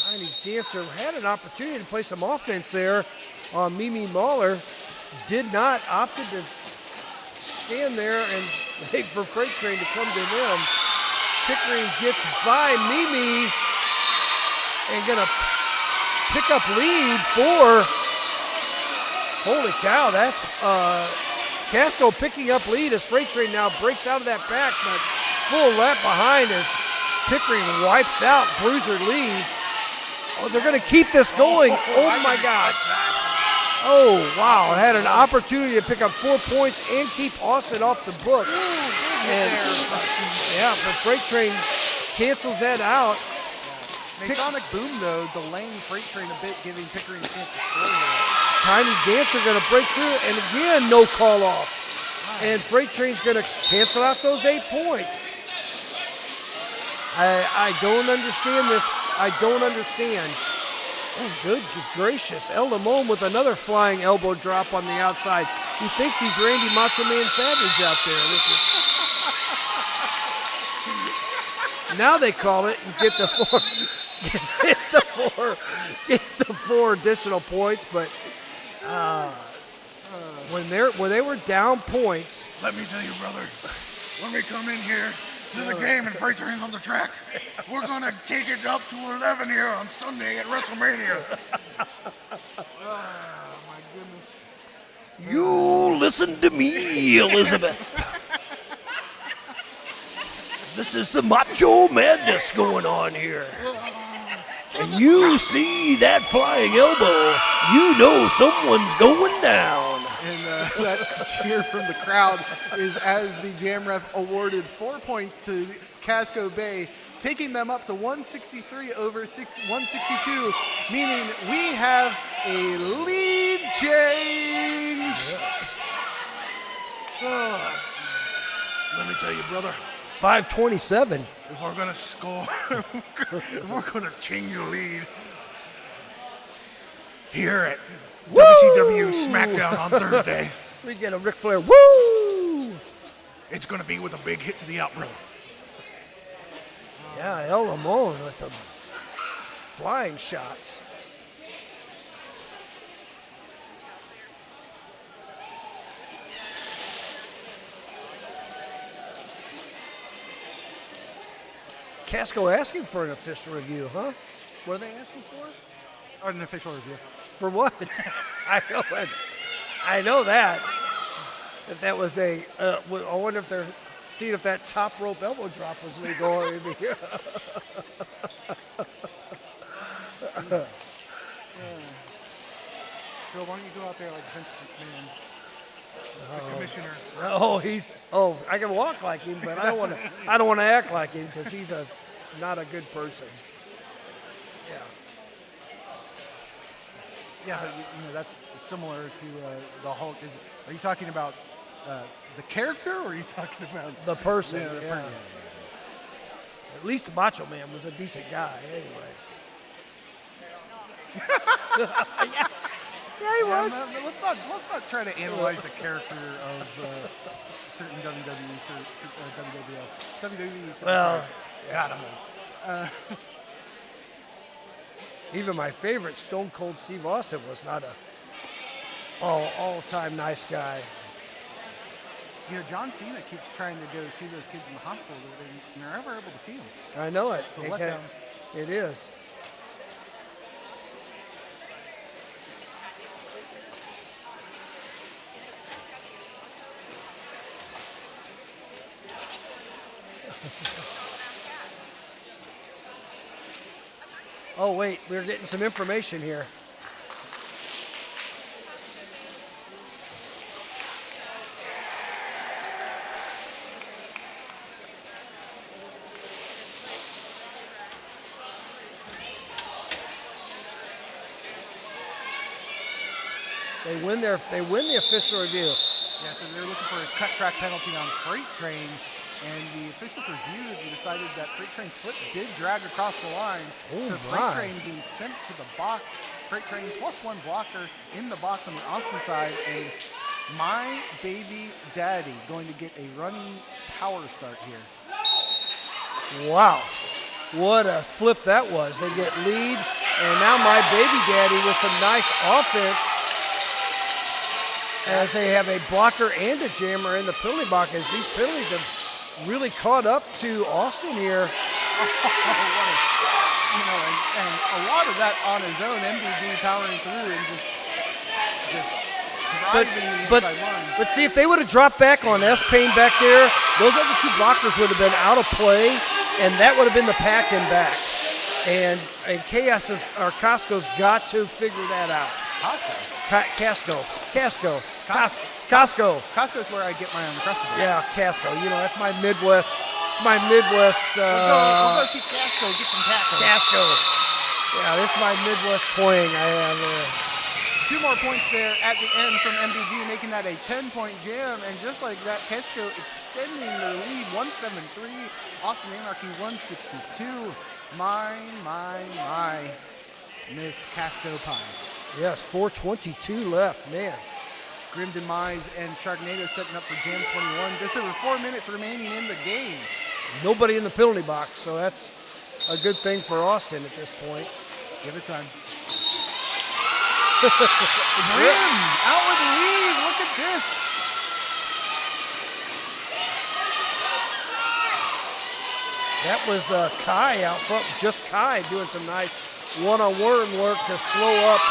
Tiny Dancer had an opportunity to play some offense there on Mimi Mahler. Did not, opted to stand there and wait for Freight Train to come to them. Pickering gets by Mimi and gonna pick up lead for, holy cow, that's Casco picking up lead as Freight Train now breaks out of that pack, but full lap behind as Pickering wipes out Bruiser lead. Oh, they're going to keep this going. Oh my gosh. Oh, wow. Had an opportunity to pick up 4 points and keep Austin off the books. Yeah, but Freight Train cancels that out. Masonic Boom, though, delaying Freight Train a bit, giving Pickering a chance to score here. Tiny Dancer going to break through, and again, no call off. And Freight Train's going to cancel out those 8 points. I don't understand this. I don't understand. Oh, good gracious. El Limon with another flying elbow drop on the outside. He thinks he's Randy Macho Man Savage out there. Now they call it and get the four additional points. But when they were down points. Let me tell you, brother, when we come in here to the game and Freight Train's on the track, we're going to take it up to 11 here on Sunday at WrestleMania. My goodness. You listen to me, Elizabeth. This is the macho madness going on here. And you see that flying elbow, you know someone's going down. And that cheer from the crowd is as the Jam Ref awarded 4 points to Casco Bay, taking them up to 163 over 162, meaning we have a lead change. Let me tell you, brother, 5:27. if we're going to score, if we're going to change the lead here at WCW SmackDown on Thursday, We get a Ric Flair. Woo! it's going to be with a big hit to the outro. Yeah, El Limon with some flying shots. Casco asking for an official review, huh? What are they asking for? An official review. For what? I know that. If that was I wonder if they're seeing if that top rope elbow drop was legal. Or anything. Bill, why don't you go out there like Vince McMahon, the commissioner? I can walk like him, but I don't want to act like him because he's not a good person. Yeah. Yeah, but you know that's similar to the Hulk. Are you talking about the character, or are you talking about The person. Yeah, the yeah. person. At least Macho Man was a decent guy, anyway. Yeah, he was. Let's not try to analyze the character of certain WWE superstars. Well, God, I'm old. Even my favorite, Stone Cold Steve Austin, was not a all-time nice guy. You know, John Cena keeps trying to go see those kids in the hospital. They're never able to see them. I know it. It's a letdown. It is. Oh, wait, we're getting some information here. They win the official review. Yeah, so they're looking for a cut track penalty on Freight Train, and the officials reviewed and decided that Freight Train's foot did drag across the line. Oh, so my. Freight Train being sent to the box. Freight Train plus one blocker in the box on the Austin side, and my baby daddy going to get a running power start here. Wow, what a flip that was. They get lead, and now my baby daddy with some nice offense as they have a blocker and a jammer in the penalty box, as these penalties have really caught up to Austin here. And a lot of that on his own, MBD powering through and just driving the inside line. But see, if they would have dropped back on S-Payne back there, those other two blockers would have been out of play, and that would have been the pack and back. And Casco's got to figure that out. Casco. Casco's where I get my Uncrustables. Yeah, Casco. You know, that's my Midwest. It's my Midwest. We'll go see Casco get some tacos. Casco. Yeah, this is my Midwest twang I have there. 2 more points there at the end from MBD, making that a 10-point jam. And just like that, Casco extending their lead, 173. Austin Anarchy, 162. My, Miss Casco Pie. Yes, 4:22 left, man. Grim Demise and Sharknado setting up for Jam 21. Just over 4 minutes remaining in the game. Nobody in the penalty box, so that's a good thing for Austin at this point. Give it time. Grim out with the lead. Look at this. That was Kai out front, just Kai doing some nice one-on-one work to slow up.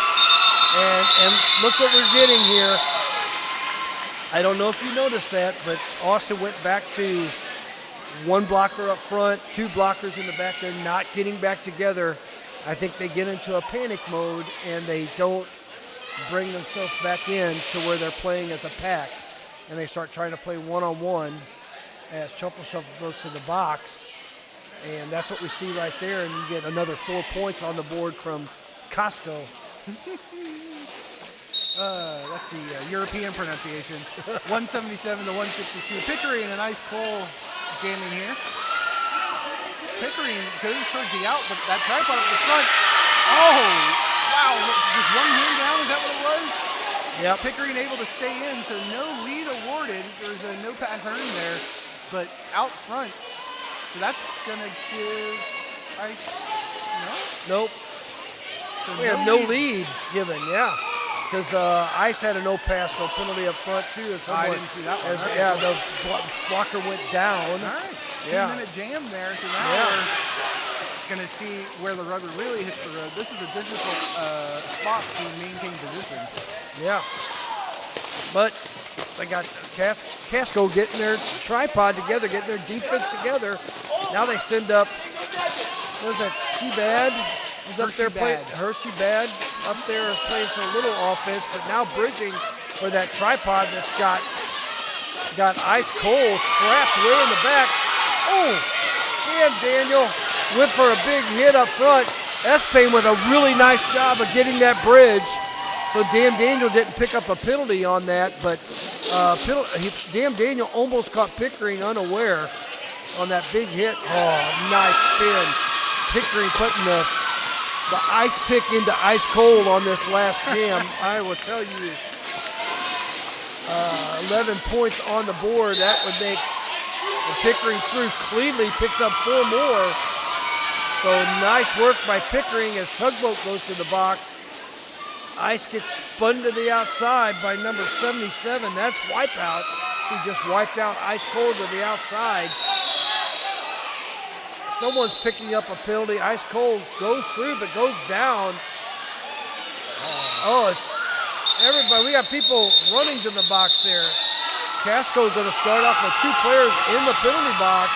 And look what we're getting here. I don't know if you noticed that, but Austin went back to one blocker up front, 2 blockers in the back. They're not getting back together. I think they get into a panic mode and they don't bring themselves back in to where they're playing as a pack. And they start trying to play one-on-one as Shuffle goes to the box. And that's what we see right there. And you get another 4 points on the board from Casco. That's the European pronunciation. 177 to 162. Pickering and Ice Cole jamming here. Pickering goes towards the out, but that tripod up the front. Oh, wow. Just one hand down, is that what it was? Yep. Pickering able to stay in, so no lead awarded. There's a no pass earned there, but out front. So that's going to give Ice, no? Nope. So We have no lead given, yeah. Because Ice had a no pass, no penalty up front, too. I didn't see that one. All right. Yeah, the blocker went down. All right. 2-minute jam there. So now we're going to see where the rubber really hits the road. This is a difficult spot to maintain position. Yeah. But they got Casco getting their tripod together, getting their defense together. Now they send up, what is that, Shebad? He's up there playing, Hershey Bad up there playing some little offense, but now bridging for that tripod that's got Ice Cold trapped way in the back. Oh, damn, Daniel went for a big hit up front. S-Payne with a really nice job of getting that bridge. So Damn Daniel didn't pick up a penalty on that, but Damn Daniel almost caught Pickering unaware on that big hit. Oh, nice spin. Pickering putting the ice pick into Ice Cold on this last jam. I will tell you, 11 points on the board. That would make Pickering through cleanly, picks up 4 more. So nice work by Pickering as Tugboat goes to the box. Ice gets spun to the outside by number 77. That's Wipeout, who just wiped out Ice Cold to the outside. Someone's picking up a penalty. Ice Cold goes through but goes down. Oh, it's everybody. We got people running to the box there. Casco is going to start off with 2 players in the penalty box.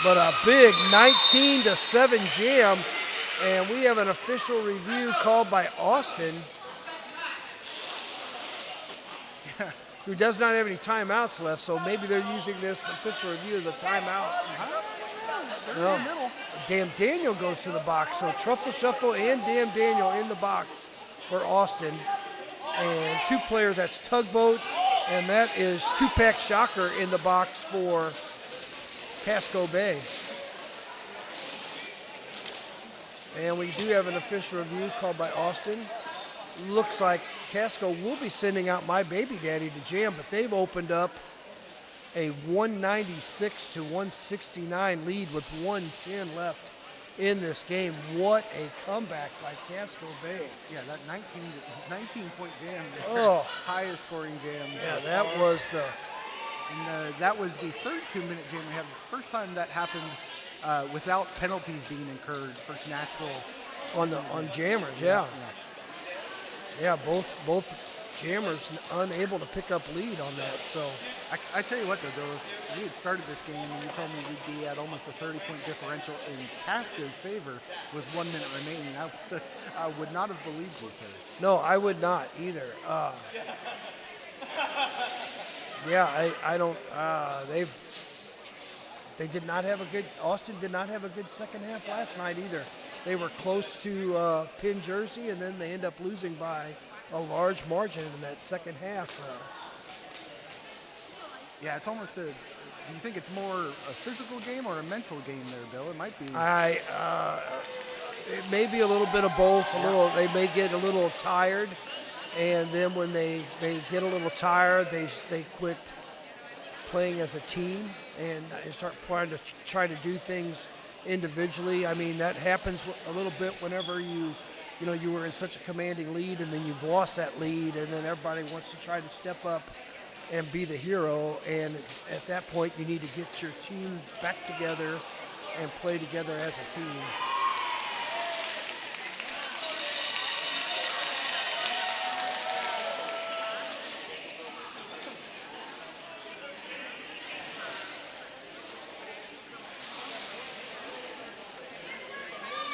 but a big 19-7 jam. And we have an official review called by Austin, who does not have any timeouts left, so maybe they're using this official review as a timeout. They're in the middle. Damn Daniel goes to the box, so Truffle Shuffle and Damn Daniel in the box for Austin. And 2 players, that's Tugboat, and that is Tupac Shocker in the box for Casco Bay. And we do have an official review called by Austin. Looks like Casco will be sending out My Baby Daddy to jam, but they've opened up a 196-169 lead with 1:10 left in this game. What a comeback by Casco Bay. Yeah, that 19-point jam there. Oh. Highest scoring jam. Yeah, so that far. was the And that was the third 2-minute jam we had. First time that happened without penalties being incurred. First natural. on jammers, yeah. Yeah, both jammers unable to pick up lead on that. So I tell you what, though, Bill, if we had started this game and you told me we'd be at almost a 30-point differential in Casco's favor with 1 minute remaining, I would not have believed you, sir. no, I would not either. I don't. They did not have a good. Austin did not have a good second half last night either. They were close to pin Jersey, and then they end up losing by a large margin in that second half. Yeah, it's almost a. Do you think it's more a physical game or a mental game there, Bill? It might be. It may be a little bit of both. They may get a little tired, and then when they get a little tired, they quit playing as a team and start try to do things individually. I mean, that happens a little bit whenever you were in such a commanding lead and then you've lost that lead, and then everybody wants to try to step up and be the hero. And at that point, you need to get your team back together and play together as a team.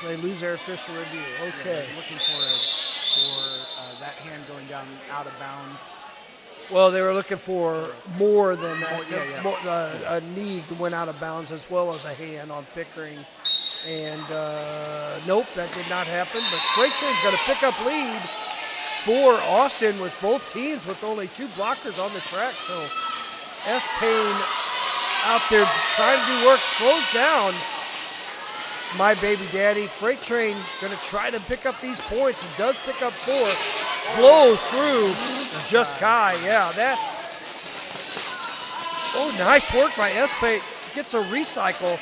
So they lose their official review. Okay. Yeah, looking for that hand going down out of bounds. Well, they were looking for more than that. Yeah. A knee went out of bounds as well as a hand on Pickering. And nope, that did not happen. But Freight Train's got to pick up lead for Austin with both teams with only 2 blockers on the track. So S. Payne out there trying to do work, slows down My Baby Daddy. Freight Train going to try to pick up these points. It does pick up 4. Blows through Just Kai. Yeah, that's... Oh, nice work by Espe. Gets a recycle.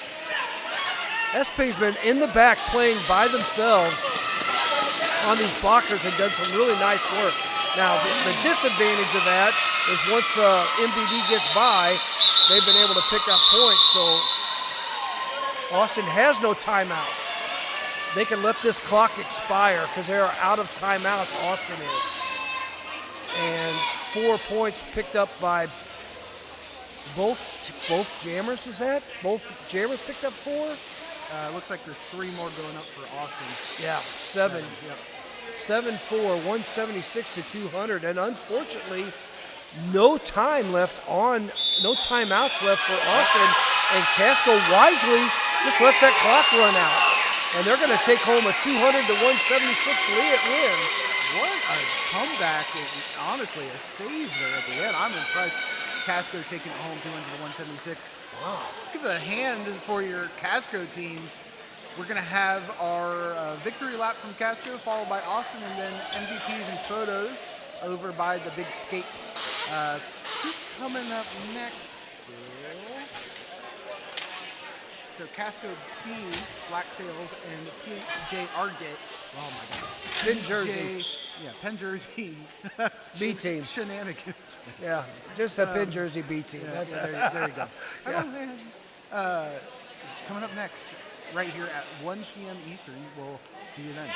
Espe's been in the back playing by themselves on these blockers and done some really nice work. Now, the disadvantage of that is once MBD gets by, they've been able to pick up points. So Austin has no timeouts. They can let this clock expire because they are out of timeouts, Austin is. And 4 points picked up by both jammers, is that? Both jammers picked up 4? Looks like there's 3 more going up for Austin. Yeah, 7. Yep. 7-4, 176 to 200. And unfortunately, no timeouts left for Austin. And Casco wisely just lets that clock run out. And they're going to take home a 200 to 176 win. What a comeback, and honestly, a save there at the end. I'm impressed. Casco taking it home 200 to 176. Wow. Let's give a hand for your Casco team. We're going to have our victory lap from Casco, followed by Austin, and then MVPs and photos over by the big skate. Who's coming up next, Bill? So Casco B, Black Sails, and PJ Argett. Oh my God. Pin Jersey. Yeah, Penn Jersey. B team. Shenanigans. Yeah, just a Pin Jersey B team. Yeah, there you go. Coming up next, right here at 1 p.m. Eastern. We'll see you then.